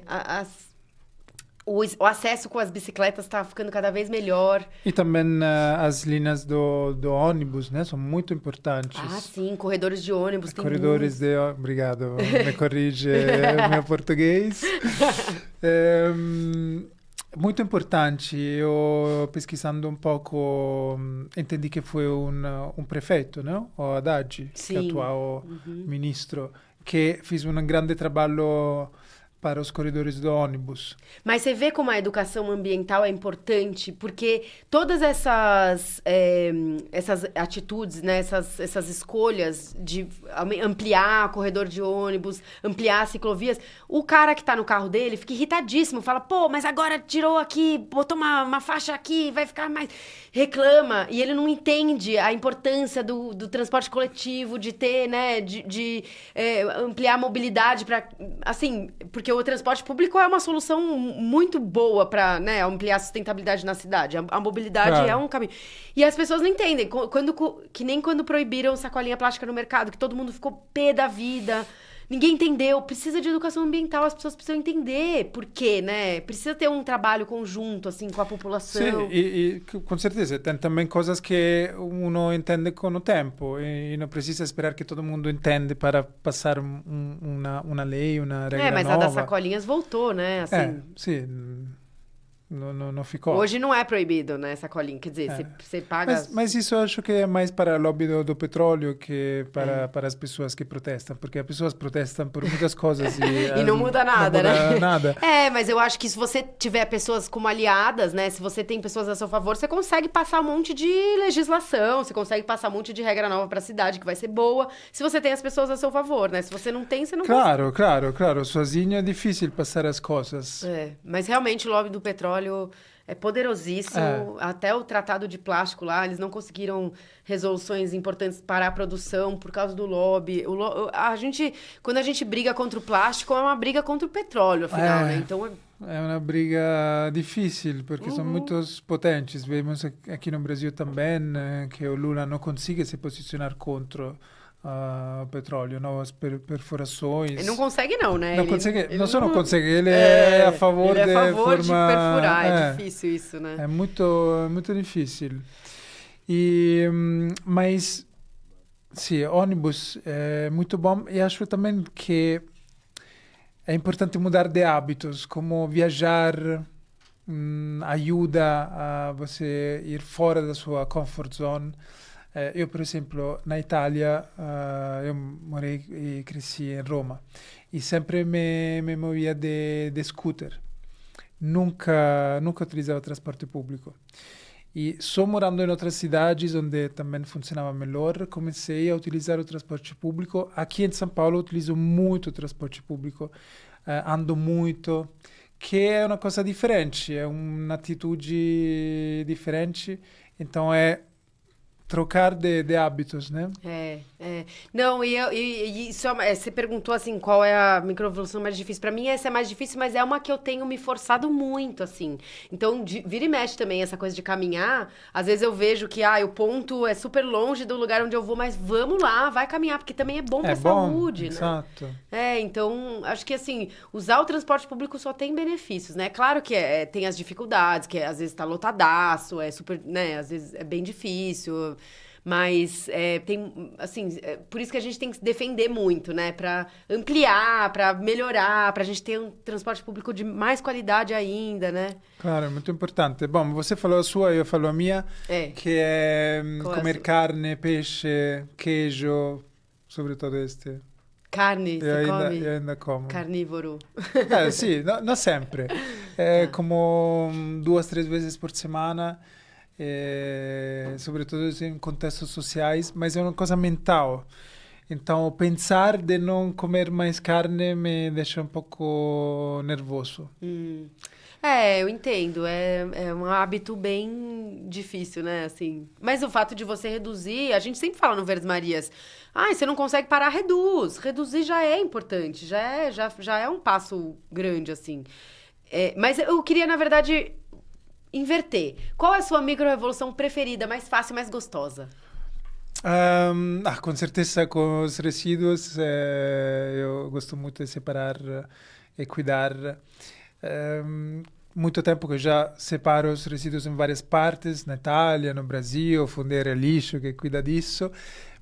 O acesso com as bicicletas está ficando cada vez melhor.
E também as linhas do ônibus, né? São muito importantes.
Sim, corredores de ônibus.
Corredores de ônibus. Obrigado, me corrige o meu português. Muito importante. Eu, pesquisando um pouco, entendi que foi um prefeito, não? O Haddad, que é o atual ministro, que fez um grande trabalho para os corredores do ônibus.
Mas você vê como a educação ambiental é importante, porque todas essas atitudes, né, essas escolhas de ampliar corredor de ônibus, ampliar ciclovias, o cara que está no carro dele fica irritadíssimo, fala, pô, mas agora tirou aqui, botou uma faixa aqui, vai ficar mais... Reclama, e ele não entende a importância do transporte coletivo, de ter, né, de ampliar a mobilidade para, assim, porque o transporte público é uma solução muito boa para, né, ampliar a sustentabilidade na cidade. A mobilidade é um caminho. E as pessoas não entendem, que nem quando proibiram sacolinha plástica no mercado, que todo mundo ficou pé da vida. Ninguém entendeu. Precisa de educação ambiental, as pessoas precisam entender por quê, né? Precisa ter um trabalho conjunto, assim, com a população.
Sim, e com certeza. Tem também coisas que uno entende com o tempo. E não precisa esperar que todo mundo entenda para passar uma lei, uma regra
mas
nova.
A das sacolinhas voltou, né? Assim,
sim. Não ficou.
Hoje não é proibido, né, sacolinha. Quer dizer, você paga...
Mas isso eu acho que é mais para o lobby do petróleo que para as pessoas que protestam. Porque as pessoas protestam por muitas coisas
e não muda nada,
não muda
né?
nada.
Mas eu acho que se você tiver pessoas como aliadas, né, se você tem pessoas a seu favor, você consegue passar um monte de legislação, você consegue passar um monte de regra nova para a cidade, que vai ser boa, se você tem as pessoas a seu favor, né? Se você não tem, você não consegue.
Claro. Sozinho é difícil passar as coisas.
Mas realmente o lobby do petróleo é poderosíssimo. Até o tratado de plástico lá, eles não conseguiram resoluções importantes para a produção por causa do lobby. Quando a gente briga contra o plástico, é uma briga contra o petróleo, afinal, né? Então
é uma briga difícil, porque são muitos potentes. Vemos aqui no Brasil também que o Lula não consegue se posicionar contra o petróleo, novas perfurações.
Ele não consegue não, né?
Não só não consegue, ele é a favor,
de perfurar, é difícil isso, né?
É muito difícil. Mas Sì, ônibus é muito bom e acho também que é importante mudar de hábitos, como viajar ajuda a você ir fora da sua comfort zone. Eu, por exemplo, na Itália, eu morei e cresci em Roma e sempre me movia de scooter. Nunca utilizava transporte público. E só morando em outras cidades onde também funcionava melhor, comecei a utilizar o transporte público. Aqui em São Paulo, utilizo muito o transporte público, ando muito, que é uma coisa diferente, é uma atitude diferente. Então, é trocar de hábitos, né?
Não, e isso você perguntou assim, qual é a microevolução mais difícil? Pra mim, essa é mais difícil, mas é uma que eu tenho me forçado muito, assim. Então, vira e mexe também essa coisa de caminhar. Às vezes eu vejo que o ponto é super longe do lugar onde eu vou, mas vamos lá, vai caminhar, porque também é bom pra saúde,
exato.
né? Então, acho que assim, usar o transporte público só tem benefícios, né? Claro que tem as dificuldades, que às vezes tá lotadaço, é super, né? Às vezes é bem difícil. Mas tem, assim, por isso que a gente tem que se defender muito, né? Pra ampliar, pra melhorar, pra gente ter um transporte público de mais qualidade ainda, né?
Claro, é muito importante. Bom, você falou a sua, eu falo a minha, que é comer carne, peixe, queijo, sobretudo este.
Carne, você come?
Eu ainda como.
Carnívoro.
Sì, não sempre. Como 2, 3 vezes por semana. Sobretudo em contextos sociais, mas é uma coisa mental. Então, pensar de não comer mais carne me deixa um pouco nervoso.
Eu entendo. É um hábito bem difícil, né? Assim. Mas o fato de você reduzir, a gente sempre fala no Verdes Marias, você não consegue parar, reduz. Reduzir já é importante, já é um passo grande, assim. Mas eu queria, na verdade, inverter. Qual é a sua microrevolução preferida, mais fácil e mais gostosa?
Com certeza com os resíduos. Eu gosto muito de separar e cuidar. Muito tempo que eu já separo os resíduos em várias partes, na Itália, no Brasil, Fundeira Lixo, que cuida disso.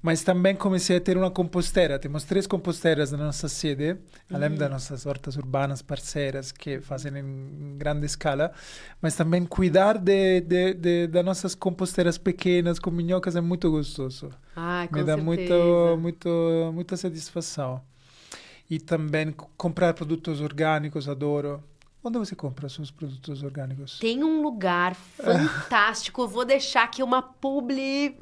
Mas também comecei a ter uma composteira. Temos 3 composteiras na nossa sede, além das nossas hortas urbanas parceiras que fazem em grande escala. Mas também cuidar das nossas composteiras pequenas com minhocas é muito gostoso.
Me
dá muita satisfação. E também comprar produtos orgânicos, adoro. Onde você compra seus produtos orgânicos?
Tem um lugar fantástico, eu vou deixar aqui uma publi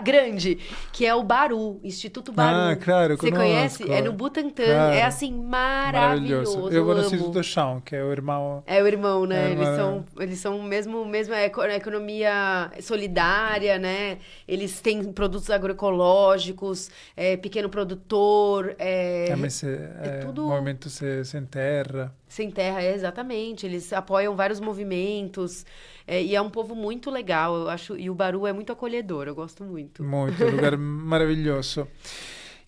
grande, que é o Baru, Instituto Baru.
Claro,
você conhece? É no Butantã, claro. É assim, maravilhoso.
Eu vou no Instituto Chão, que é o irmão...
É o irmão, né? Eles são mesmo economia solidária, né? Eles têm produtos agroecológicos, pequeno produtor,
mas tudo... Movimento sem terra.
Sem terra, exatamente. Eles apoiam vários movimentos. E é um povo muito legal, eu acho. E o Baru é muito acolhedor, eu gosto muito.
Muito, um lugar maravilhoso.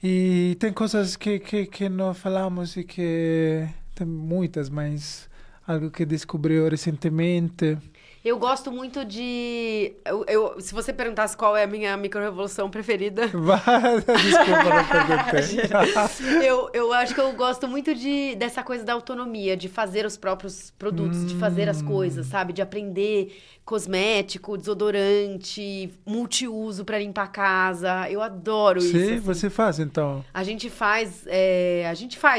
E tem coisas que não falamos e que... Tem muitas, mas algo que descobriu recentemente...
Eu gosto muito de... se você perguntasse qual é a minha microrevolução preferida...
Desculpa, não perguntei.
eu acho que eu gosto muito dessa coisa da autonomia, de fazer os próprios produtos, de fazer as coisas, sabe? De aprender cosmético, desodorante, multiuso para limpar a casa. Eu adoro isso.
Sim,
assim.
Você faz, então?
A gente faz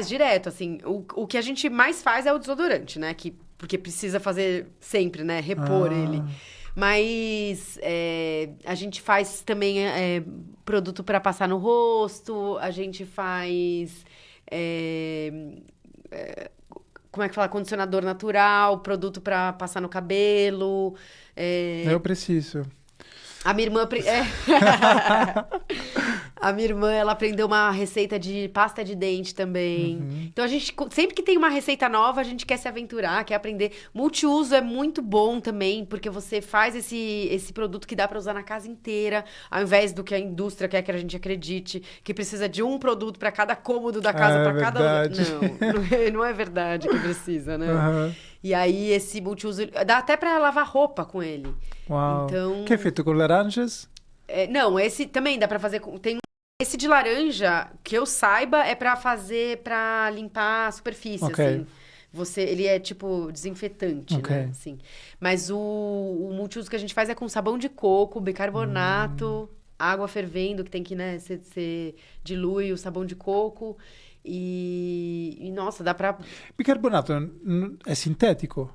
direto, assim. O que a gente mais faz é o desodorante, né? Porque precisa fazer sempre, né? Repor ele. Mas a gente faz também produto para passar no rosto, a gente faz... como é que fala? Condicionador natural, produto para passar no cabelo.
Eu preciso.
A minha irmã... A minha irmã, ela aprendeu uma receita de pasta de dente também. Então, a gente, sempre que tem uma receita nova, a gente quer se aventurar, quer aprender. Multiuso é muito bom também, porque você faz esse produto que dá para usar na casa inteira, ao invés do que a indústria quer que a gente acredite, que precisa de um produto para cada cômodo da casa, para cada lugar. Não é verdade que precisa, né? E aí, esse multiuso... Dá até para lavar roupa com ele.
Uau.
Então...
Que é feito com laranjas?
Não, esse também dá pra fazer tem esse de laranja, que eu saiba, é pra fazer, pra limpar a superfície,
Ok.
assim. Ele é tipo desinfetante,
Ok.
né? Assim. Mas o multiuso que a gente faz é com sabão de coco, bicarbonato, água fervendo, que tem que, né, você dilui o sabão de coco. Nossa, dá pra.
Bicarbonato è sintetico?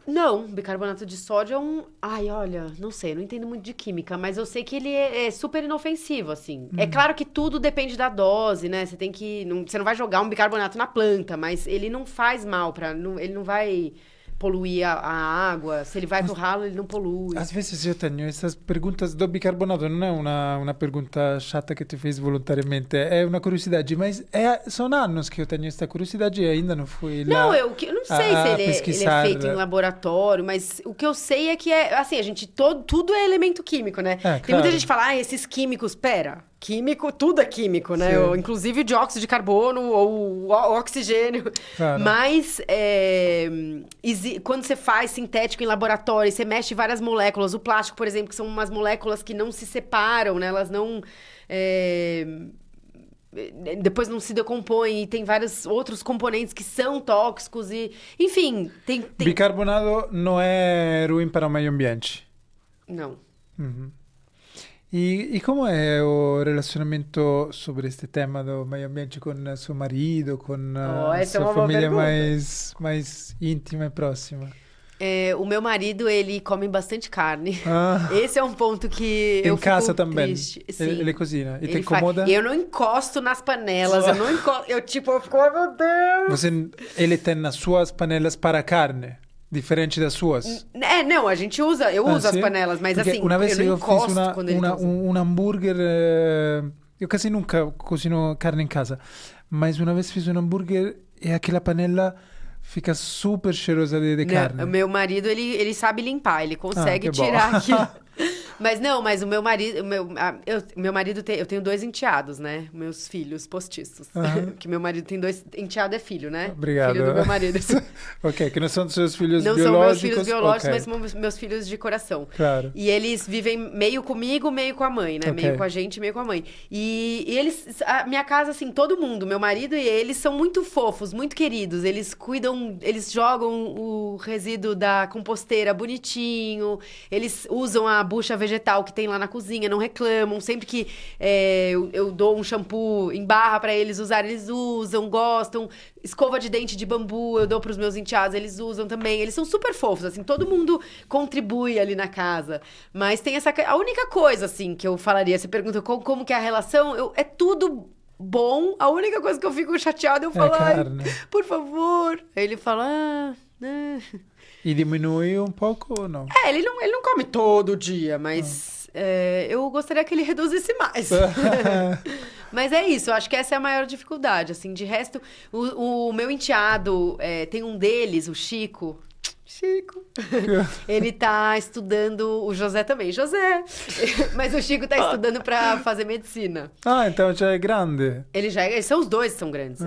Não, bicarbonato de sódio é um. Ai, olha, não sei, não entendo muito de química, mas eu sei que ele é super inofensivo, assim. É claro que tudo depende da dose, né? Você tem que. Você não vai jogar um bicarbonato na planta, mas ele não faz mal ele não vai poluir a água. Se ele vai pro ralo, ele não polui.
Às vezes eu tenho essas perguntas do bicarbonato, não é uma pergunta chata que tu fez voluntariamente, é uma curiosidade, mas são anos que eu tenho essa curiosidade e ainda não fui lá
Não, eu não sei se ele é
pesquisar.
feito em laboratório, mas o que eu sei é que assim, a gente, tudo é elemento químico, né? Tem
claro.
muita gente que fala, esses químicos, químico, tudo é químico, né?
Sim.
Inclusive o dióxido de carbono ou o oxigênio.
Claro.
Mas quando você faz sintético em laboratório, você mexe várias moléculas, o plástico, por exemplo, que são umas moléculas que não se separam, né? Elas não... depois não se decompõem e tem vários outros componentes que são tóxicos e... Enfim, tem...
Bicarbonato não é ruim para o meio ambiente?
Não.
Uhum. E como é o relacionamento sobre este tema do meio ambiente com seu marido, com a
essa é
sua
uma boa
família
pergunta.
mais íntima e próxima?
O meu marido, ele come bastante carne.
Ah.
Esse é um ponto que eu
Em casa
fico
também?
triste. Sim.
Ele cozinha? E te
Ele
incomoda?
Eu não encosto nas panelas, eu não encosto... Eu fico, ai meu Deus!
Ele tem as suas panelas para carne, diferente das suas?
Não, a gente usa, eu uso as
sim?
panelas, mas
Porque
assim,
uma vez
eu não
eu fiz
encosto quando ele cozinha.
um hambúrguer, eu quase nunca cozinho carne em casa, mas uma vez fiz um hambúrguer e aquela panela fica super cheirosa de carne.
O meu marido, ele sabe limpar, ele consegue
que bom.
tirar aquilo. Mas o meu marido, meu marido eu tenho 2 enteados, né? Meus filhos postiços. Que meu marido tem 2, enteado é filho, né?
Obrigado.
Filho do meu marido.
Ok, que não são seus filhos
Não
biológicos.
são meus filhos biológicos,
okay.
mas são meus filhos de coração.
Claro.
E eles vivem meio comigo, meio com a mãe, né?
Okay.
Meio com a gente, meio com a mãe. E eles, a minha casa, assim, todo mundo, meu marido e eles são muito fofos, muito queridos. Eles cuidam, eles jogam o resíduo da composteira bonitinho, eles usam a bucha vegetal que tem lá na cozinha, não reclamam. Sempre que eu dou um shampoo em barra pra eles usarem, eles usam, gostam. Escova de dente de bambu, eu dou pros meus enteados, eles usam também. Eles são super fofos, assim, todo mundo contribui ali na casa. Mas tem a única coisa, assim, que eu falaria, você pergunta como que é a relação, é tudo bom. A única coisa que eu fico chateada, eu falo,
carne.
por favor. Aí ele fala,
E diminui um pouco ou não?
ele não come todo dia, mas eu gostaria que ele reduzisse mais. Mas é isso, eu acho que essa é a maior dificuldade, assim. De resto, o meu enteado, tem um deles, o Chico... Ele tá estudando, o José também, José! Mas o Chico tá estudando pra fazer medicina.
Ah, então já é grande.
Eles são os dois que são grandes,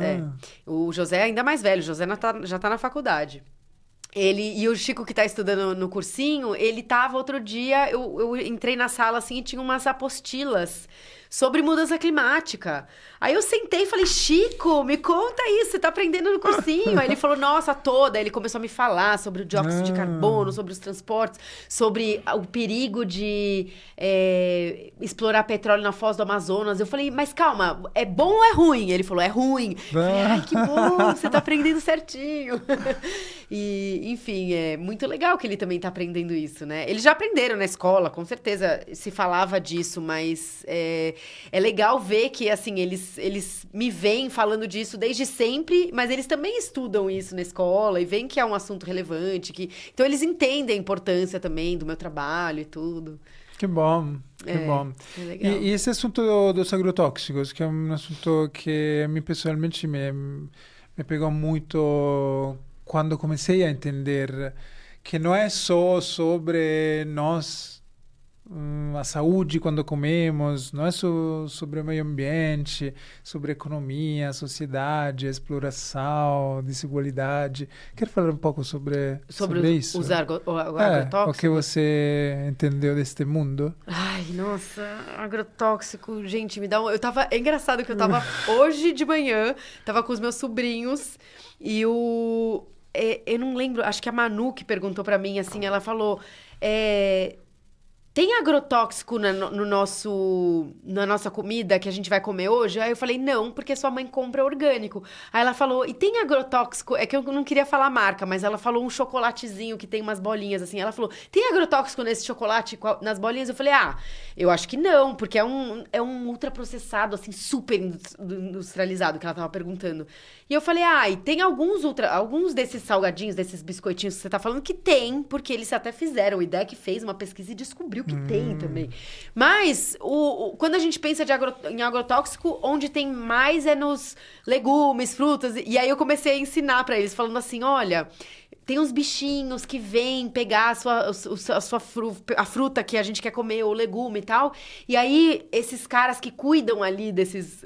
O José é ainda mais velho, o José já tá na faculdade. E o Chico, que tá estudando no cursinho, ele tava outro dia, eu entrei na sala assim e tinha umas apostilas sobre mudança climática. Aí eu sentei e falei, Chico, me conta isso, você tá aprendendo no cursinho. Aí ele falou, nossa, toda. Aí ele começou a me falar sobre o dióxido de carbono, sobre os transportes, sobre o perigo de explorar petróleo na foz do Amazonas. Eu falei, mas calma, é bom ou é ruim? Ele falou, é ruim. Eu falei, ai, que bom, você tá aprendendo certinho. E, enfim, é muito legal que ele também tá aprendendo isso, né? Eles já aprenderam na escola, com certeza se falava disso, mas é legal ver que, assim, eles me veem falando disso desde sempre, mas eles também estudam isso na escola e veem que é um assunto relevante. Então, eles entendem a importância também do meu trabalho e tudo.
Que bom, que bom.
É legal.
E esse assunto dos agrotóxicos, que é um assunto que a mim pessoalmente me pegou muito quando comecei a entender que não é só sobre nós a saúde quando comemos, não é só sobre o meio ambiente, sobre economia, sociedade, exploração, desigualdade. Quer falar um pouco sobre isso?
Usar o agrotóxico?
O que você entendeu deste mundo?
Ai, nossa, agrotóxico, gente, me dá um... É engraçado que eu tava hoje de manhã, tava com os meus sobrinhos e eu não lembro, acho que a Manu que perguntou pra mim, assim, ela falou... Tem agrotóxico na nossa comida que a gente vai comer hoje? Aí eu falei, não, porque sua mãe compra orgânico. Aí ela falou, e tem agrotóxico? É que eu não queria falar a marca, mas ela falou um chocolatezinho que tem umas bolinhas assim. Ela falou, tem agrotóxico nesse chocolate nas bolinhas? Eu falei, eu acho que não, porque é um ultraprocessado, assim, super industrializado, que ela tava perguntando. E eu falei, e tem alguns desses salgadinhos, desses biscoitinhos que você tá falando que tem, porque eles até fizeram. O IDEC fez uma pesquisa e descobriu que tem também. Mas, quando a gente pensa em agrotóxico, onde tem mais é nos legumes, frutas. E aí eu comecei a ensinar pra eles, falando assim, olha... Tem uns bichinhos que vêm pegar a fruta que a gente quer comer, ou legume e tal. E aí, esses caras que cuidam ali desses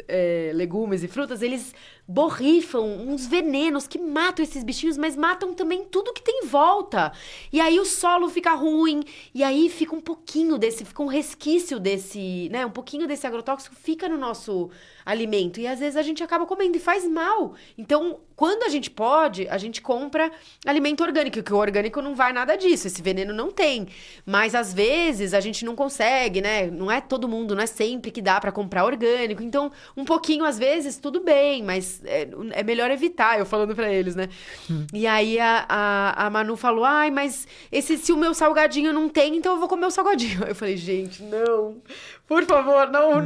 legumes e frutas, eles borrifam uns venenos que matam esses bichinhos, mas matam também tudo que tem em volta. E aí o solo fica ruim, e aí fica fica um resquício desse, né? Um pouquinho desse agrotóxico fica no nosso alimento. E às vezes a gente acaba comendo e faz mal. Então, quando a gente pode, a gente compra alimento orgânico, que o orgânico não vai nada disso, esse veneno não tem. Mas às vezes a gente não consegue, né? Não é todo mundo, não é sempre que dá pra comprar orgânico. Então, um pouquinho às vezes, tudo bem, mas é melhor evitar, eu falando pra eles, né? E aí a Manu falou, mas se o meu salgadinho não tem, então eu vou comer o salgadinho. Eu falei, gente, não, por favor, não.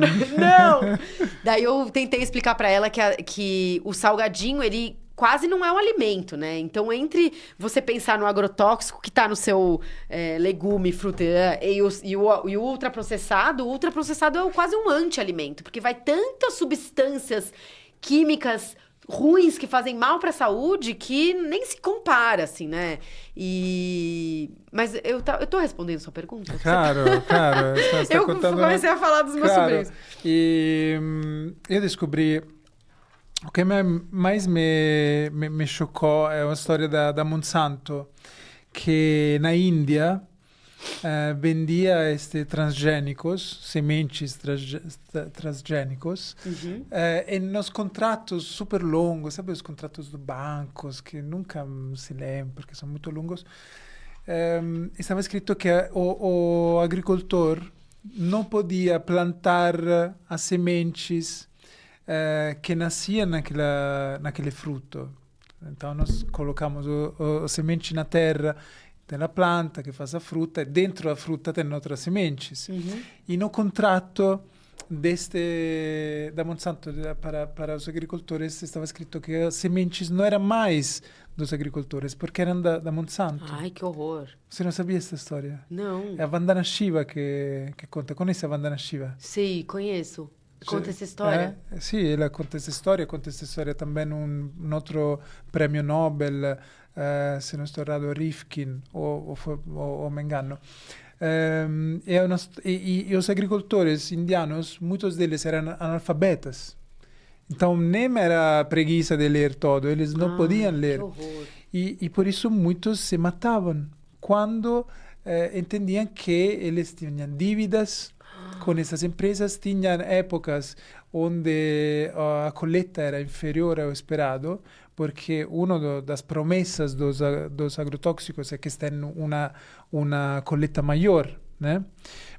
Daí eu tentei explicar pra ela que o salgadinho, ele quase não é um alimento, né? Então, entre você pensar no agrotóxico que tá no seu legume, fruta, e o ultraprocessado, o ultraprocessado é quase um anti-alimento, porque vai tantas substâncias químicas ruins que fazem mal para a saúde que nem se compara, assim, né? Mas eu tô respondendo sua pergunta?
Claro.
Eu comecei a falar dos meus sobrinhos.
E eu descobri... O que mais me chocou é uma história da Monsanto, que na Índia vendia estes transgênicos, sementes transgênicos, e nos contratos super longos, sabe os contratos de bancos, que nunca se lembram, porque são muito longos, estava escrito que o agricultor não podia plantar as sementes que nasciam naquele fruto. Então, nós colocamos a semente na terra, tem a planta que faz a fruta, e dentro da fruta tem outras sementes. E no contrato da Monsanto para os agricultores estava escrito que as sementes não eram mais dos agricultores, porque eram da Monsanto.
Ai, que horror.
Você não sabia essa história?
Não.
É a Vandana Shiva que conta. Conhece a Vandana Shiva?
Sim, conheço. Conta essa história?
Sì, ela conta essa história também um outro prêmio Nobel, se não estou errado, Rifkin, ou me engano. E os agricultores indianos, muitos deles eram analfabetas. Então, nem era preguiça de ler todo, eles não podiam ler.
Que horror.
E por isso muitos se matavam quando entendiam que eles tinham dívidas com essas empresas, tinham épocas onde a colheita era inferior ao esperado, porque uma das promessas dos agrotóxicos é que tem uma colheita maior, né?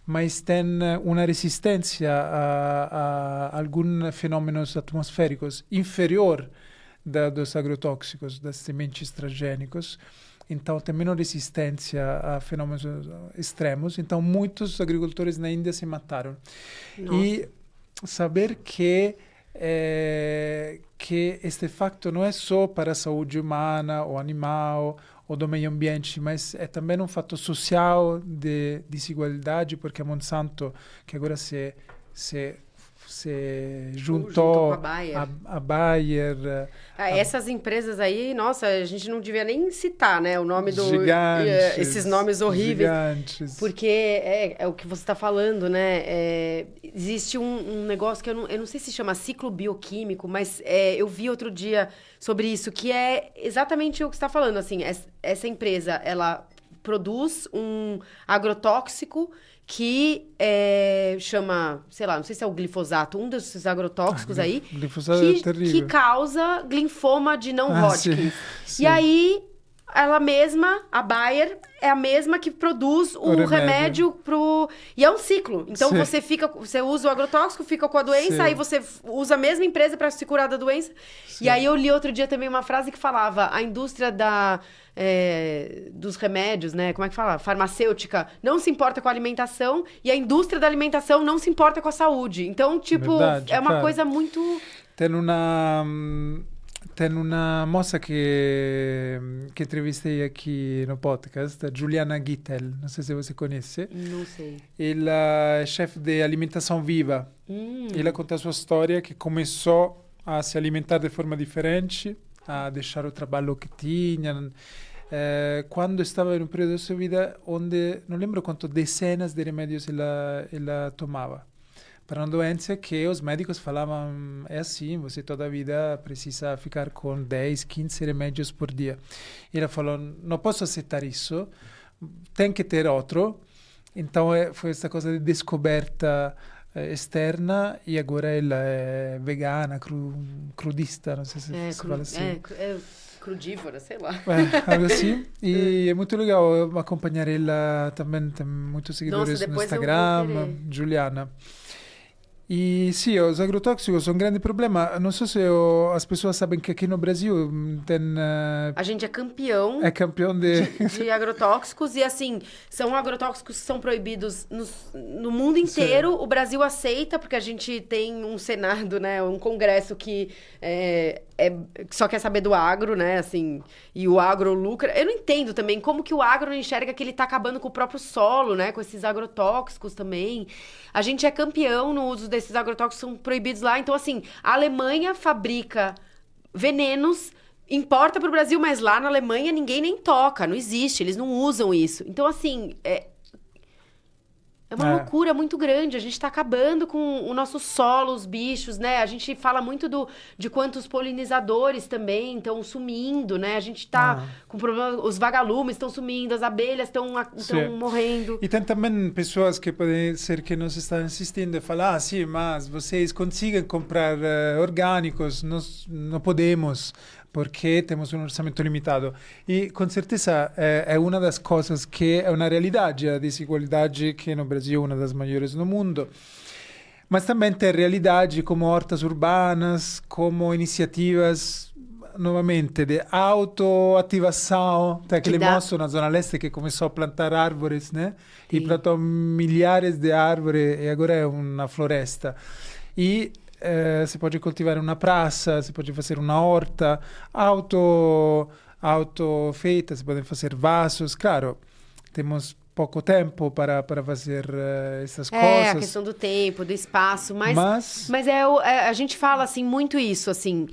Mas tem uma resistência a alguns fenômenos atmosféricos inferior dos agrotóxicos, das sementes transgênicos. Então, tem menos resistência a fenômenos extremos. Então, muitos agricultores na Índia se mataram.
Nossa.
E saber que este facto não é só para a saúde humana ou animal ou do meio ambiente, mas é também um fato social de desigualdade, porque a Monsanto, que agora se se
Juntou
juntou
com a Bayer.
a Bayer.
Essas empresas aí, nossa, a gente não devia nem citar, né? O nome do...
Gigantes,
esses nomes horríveis.
Gigantes.
Porque é o que você está falando, né? Existe um negócio que eu não sei se chama ciclo bioquímico, mas eu vi outro dia sobre isso, que é exatamente o que você está falando. Assim, essa empresa, ela produz um agrotóxico que chama, sei lá, não sei se é o glifosato, um desses agrotóxicos aí,
Glifosato é terrível.
que causa linfoma de não Hodgkin.
Sim.
E aí, ela mesma, a Bayer, é a mesma que produz o remédio pro... E é um ciclo. Então, você usa o agrotóxico, fica com a doença, aí você usa a mesma empresa para se curar da doença. Sim. E aí, eu li outro dia também uma frase que falava, a indústria dos remédios, né? Como é que fala? Farmacêutica não se importa com a alimentação e a indústria da alimentação não se importa com a saúde. Então, tipo,
verdade,
é uma coisa muito...
Tem uma moça que entrevistei aqui no podcast, Juliana Gittel, não sei se você conhece.
Não sei.
Ela é chefe de alimentação viva. Ela conta a sua história, que começou a se alimentar de forma diferente, a deixar o trabalho que tinha, quando estava em um período da sua vida onde, não lembro quanto dezenas de remédios ela tomava. Para uma doença que os médicos falavam, é assim, você toda a vida precisa ficar com 10, 15 remédios por dia. E ela falou, não posso aceitar isso, tem que ter outro. Então foi essa coisa de descoberta externa e agora ela é vegana, crudista, não sei se fala assim.
Crudívora, sei lá.
Algo assim. E é muito legal acompanhar ela também, tem muitos seguidores no Instagram, Juliana. E sim, os agrotóxicos são um grande problema. Não sei se as pessoas sabem que aqui no Brasil tem...
A gente é campeão de agrotóxicos. E assim, são agrotóxicos que são proibidos no mundo inteiro. Sim. O Brasil aceita, porque a gente tem um Senado, né? Um Congresso que só quer saber do agro, né? Assim, e o agro lucra. Eu não entendo também como que o agro não enxerga que ele está acabando com o próprio solo, né? Com esses agrotóxicos também. A gente é campeão no uso desses agrotóxicos, são proibidos lá. Então, assim, a Alemanha fabrica venenos, importa para o Brasil, mas lá na Alemanha ninguém nem toca, não existe, eles não usam isso. Então, assim, é uma loucura muito grande. A gente está acabando com o nosso solo, os bichos, né? A gente fala muito de quantos polinizadores também estão sumindo, né? A gente está com problema, os vagalumes estão sumindo, as abelhas estão morrendo.
E tem também pessoas que podem ser que nos estão assistindo e falam, sim, mas vocês conseguem comprar orgânicos, nós não podemos, porque temos um orçamento limitado. E, com certeza, é uma das coisas que é uma realidade, a desigualdade que no Brasil é uma das maiores no mundo. Mas também tem realidade como hortas urbanas, como iniciativas, novamente, de autoativação. Tem aquele moço na Zona Leste que começou a plantar árvores, né? Sim. E plantou milhares de árvores e agora é uma floresta. E você pode cultivar uma praça, você pode fazer uma horta autofeita, você pode fazer vasos. Claro, temos pouco tempo para fazer essas coisas.
É, a questão do tempo, do espaço, mas a gente fala assim, muito isso, assim,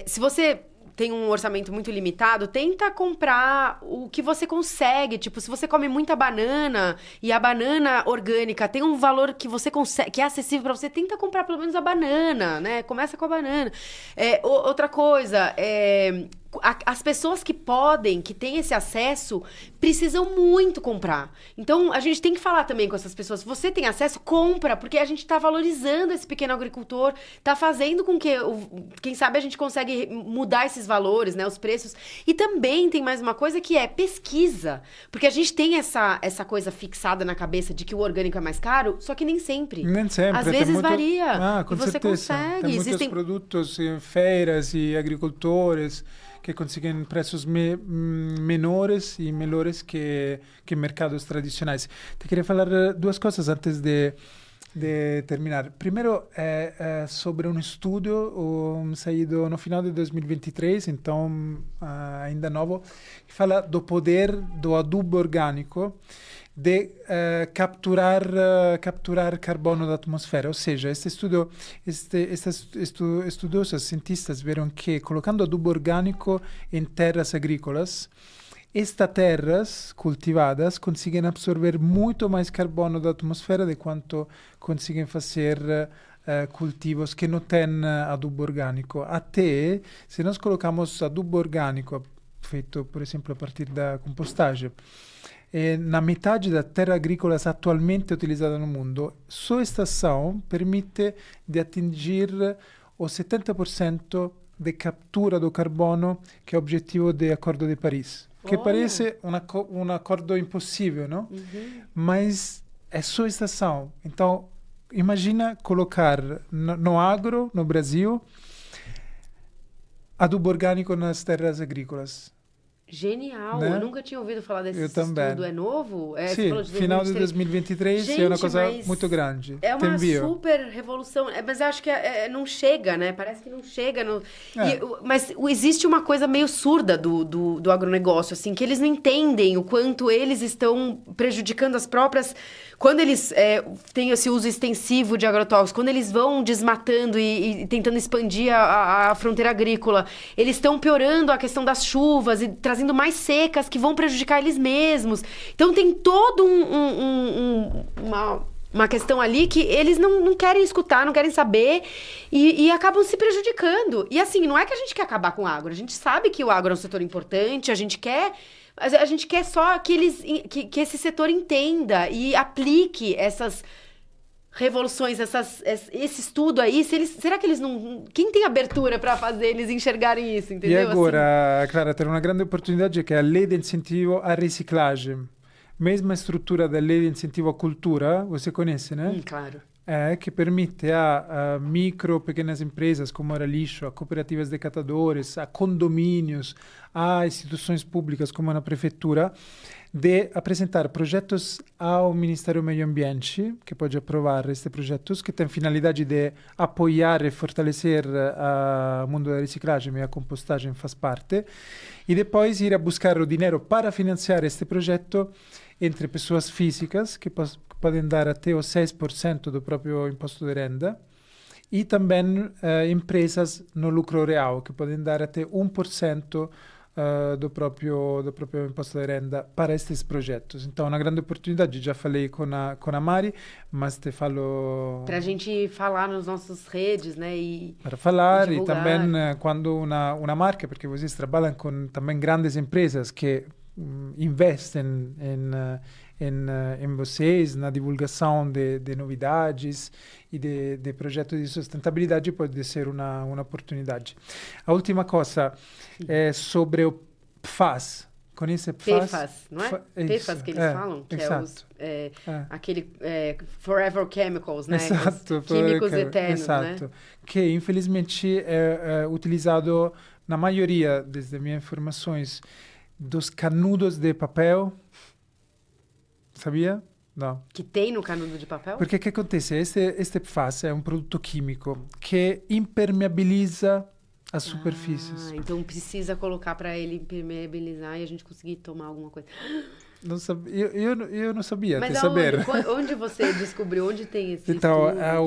se você tem um orçamento muito limitado, tenta comprar o que você consegue. Tipo, se você come muita banana e a banana orgânica tem um valor que você consegue, que é acessível para você, tenta comprar pelo menos a banana, né? Começa com a banana. Outra coisa, as pessoas que podem, que têm esse acesso, precisam muito comprar. Então, a gente tem que falar também com essas pessoas. Se você tem acesso, compra, porque a gente está valorizando esse pequeno agricultor, está fazendo com que, quem sabe, a gente consegue mudar esses valores, né, os preços. E também tem mais uma coisa que é pesquisa. Porque a gente tem essa coisa fixada na cabeça de que o orgânico é mais caro, só que nem sempre.
Nem sempre.
Às vezes varia.
Com
e você
certeza.
consegue.
Tem muitos produtos em feiras e agricultores que conseguem preços menores e melhores que mercados tradicionais. Te queria falar duas coisas antes de terminar. Primeiro, sobre um estudo saído no final de 2023, então ainda novo, que fala do poder do adubo orgânico, de capturar carbono da atmosfera. Ou seja, estes estudiosos cientistas viram que colocando adubo orgânico em terras agrícolas, estas terras cultivadas conseguem absorver muito mais carbono da atmosfera de quanto conseguem fazer cultivos que não têm adubo orgânico. Até, se nós colocamos adubo orgânico, feito, por exemplo, a partir da compostagem, na metade das terras agrícolas atualmente utilizadas no mundo, sua estação permite de atingir o 70% de captura do carbono, que é o objetivo do Acordo de Paris. Que parece um acordo impossível, não? Mas é sua estação. Então, imagina colocar no agro, no Brasil, adubo orgânico nas terras agrícolas.
Genial,
né?
Eu nunca tinha ouvido falar desse
estudo.
É novo?
Sim, final de 2023. Gente, é uma coisa muito grande.
É uma super revolução, mas eu acho que não chega, né? Parece que não chega. Mas existe uma coisa meio surda do agronegócio, assim, que eles não entendem o quanto eles estão prejudicando as próprias... Quando eles têm esse uso extensivo de agrotóxicos, quando eles vão desmatando e tentando expandir a fronteira agrícola, eles estão piorando a questão das chuvas e trazendo mais secas que vão prejudicar eles mesmos. Então tem todo uma questão ali que eles não querem escutar, não querem saber e acabam se prejudicando. E assim, não é que a gente quer acabar com o agro, a gente sabe que o agro é um setor importante, a gente quer só que esse setor entenda e aplique essas revoluções, esse estudo aí. Será que eles não... Quem tem abertura para fazer eles enxergarem isso, entendeu?
E agora, Clara, tem uma grande oportunidade que é a lei de incentivo à reciclagem. Mesma estrutura da lei de incentivo à cultura, você conhece, né?
Claro.
Que permite a micro, pequenas empresas como a Relixo, a cooperativas de catadores, a condomínios, a instituições públicas como a prefeitura, de apresentar projetos ao Ministério do Meio Ambiente, que pode aprovar estes projetos, que têm finalidade de apoiar e fortalecer o mundo da reciclagem, e a compostagem faz parte, e depois ir a buscar o dinheiro para financiar este projeto entre pessoas físicas, que podem dar até os 6% do próprio imposto de renda, e também empresas no lucro real, que podem dar até 1% do próprio imposto de renda para estes projetos. Então, é uma grande oportunidade. Já falei com a Mari, mas te falo...
Para a gente falar nas nossas redes, né?
Para falar e também quando uma marca, porque vocês trabalham com também grandes empresas que investem em vocês, na divulgação de novidades e de projetos de sustentabilidade, pode ser uma oportunidade. A última coisa é sobre o PFAS. Conhece o PFAS?
PFAS, não é? PFAS que eles falam? Que
exato.
Aquele Forever Chemicals, né?
Exato.
Químicos eternos,
exato.
Né?
Que, infelizmente, é utilizado, na maioria, desde minhas informações, dos canudos de papel. Sabia? Não.
Que tem no canudo de papel?
Porque o que acontece? Este PFAS é um produto químico que impermeabiliza as superfícies.
Então precisa colocar para ele impermeabilizar e a gente conseguir tomar alguma coisa.
Não sabia, eu não sabia,
mas
quer saber.
Onde você descobriu? Onde tem esse
Então,
estudo?
é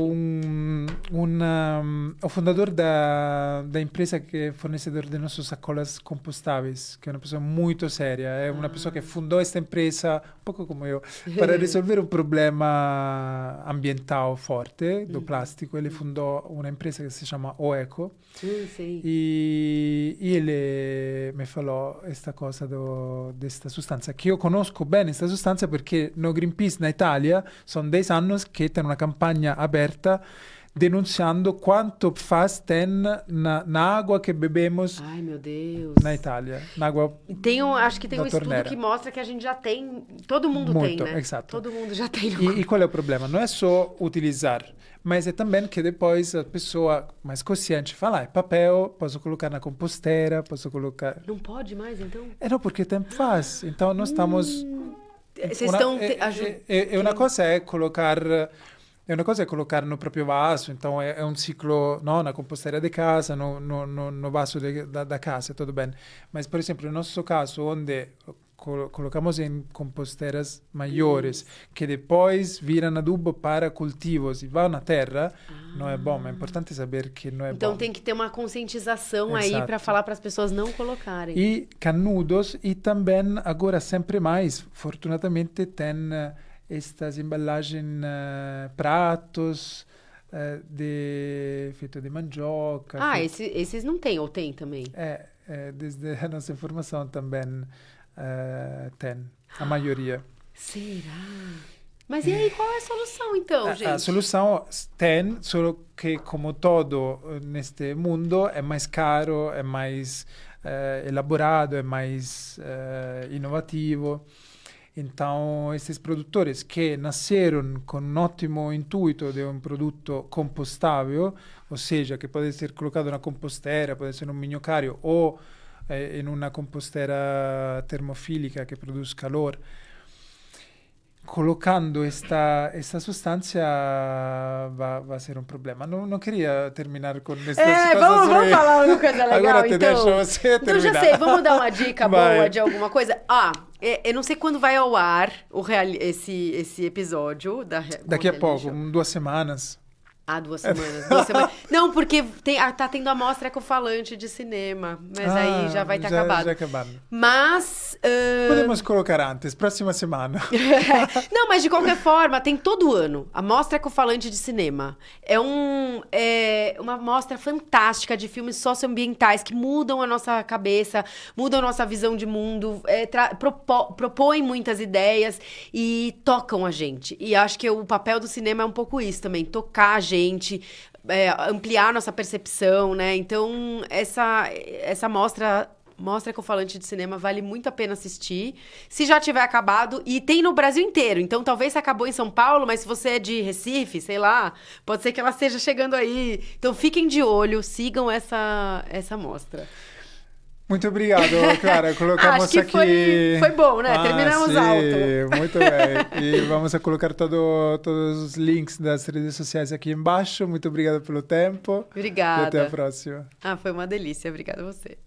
o fundador da empresa que é fornecedor de nossas sacolas compostáveis, que é uma pessoa muito séria. É uma pessoa que fundou esta empresa, um pouco como eu, para resolver um problema ambiental forte do plástico. Ele fundou uma empresa que se chama Oeco.
Sei.
E ele me falou esta coisa desta sostanza, que eu conosco bene questa sostanza perché no Greenpeace na Italia sono 10 anni che tem una campagna aberta denunciando quanto PFAS tem na água que bebemos.
Ai, meu Deus.
Na Itália. Na água
acho que tem um estudo que mostra que a gente já tem, todo mundo
muito,
tem, né?
Exato.
Todo mundo já tem.
E qual é o problema? Não é só utilizar, mas é também que depois a pessoa mais consciente fala, é papel, posso colocar na composteira, posso colocar...
Não pode mais, então?
Não, porque tem PFAS. Então, nós estamos...
Vocês estão...
Uma coisa é colocar... uma coisa é colocar no próprio vaso, então é um ciclo, não, na composteira de casa, no vaso da casa, tudo bem. Mas, por exemplo, no nosso caso, onde colocamos em composteras maiores, que depois viram adubo para cultivos e vão na terra, não é bom. É importante saber que não é bom.
Então tem que ter uma conscientização aí para falar para as pessoas não colocarem.
E canudos, e também agora sempre mais, fortunadamente, tem estas embalagens, pratos feito de mandioca.
Esses não tem, ou tem também?
Desde a nossa informação também tem, a maioria.
Será? Mas e aí, qual é a solução, então, gente?
A solução tem, só que, como todo neste mundo, é mais caro, é mais elaborado, é mais inovativo. Então, esses produtores que nasceram com um ótimo intuito de um produto compostável, ou seja, que pode ser colocado na compostera, pode ser um minhocário ou em uma compostera termofílica que produz calor, colocando esta substância vai ser um problema. Não queria terminar com estas coisas.
Vamos falar uma coisa legal,
agora te
então.
Deixo você terminar.
Então já sei, vamos dar uma dica boa de alguma coisa? Eu não sei quando vai ao ar esse episódio.
Daqui a pouco, 2 semanas.
2 semanas. Não, porque tá tendo a mostra Ecofalante de cinema. Mas aí já vai ter acabado.
Já acabando.
Mas...
Podemos colocar antes, próxima semana.
Não, mas de qualquer forma, tem todo ano a Mostra Ecofalante de Cinema. É uma mostra fantástica de filmes socioambientais que mudam a nossa cabeça, mudam a nossa visão de mundo, propõem muitas ideias e tocam a gente. E acho que o papel do cinema é um pouco isso também, tocar a gente, ampliar nossa percepção, né? Então, essa mostra Ecofalante de Cinema vale muito a pena assistir. Se já tiver acabado, e tem no Brasil inteiro. Então, talvez se acabou em São Paulo, mas se você é de Recife, sei lá, pode ser que ela esteja chegando aí. Então, fiquem de olho, sigam essa mostra.
Muito obrigado, Clara. Colocamos
Acho que
aqui...
foi bom, né? Terminamos alto.
Muito bem. E vamos a colocar todos os links das redes sociais aqui embaixo. Muito obrigado pelo tempo.
Obrigada.
E até a próxima.
Foi uma delícia. Obrigada a você.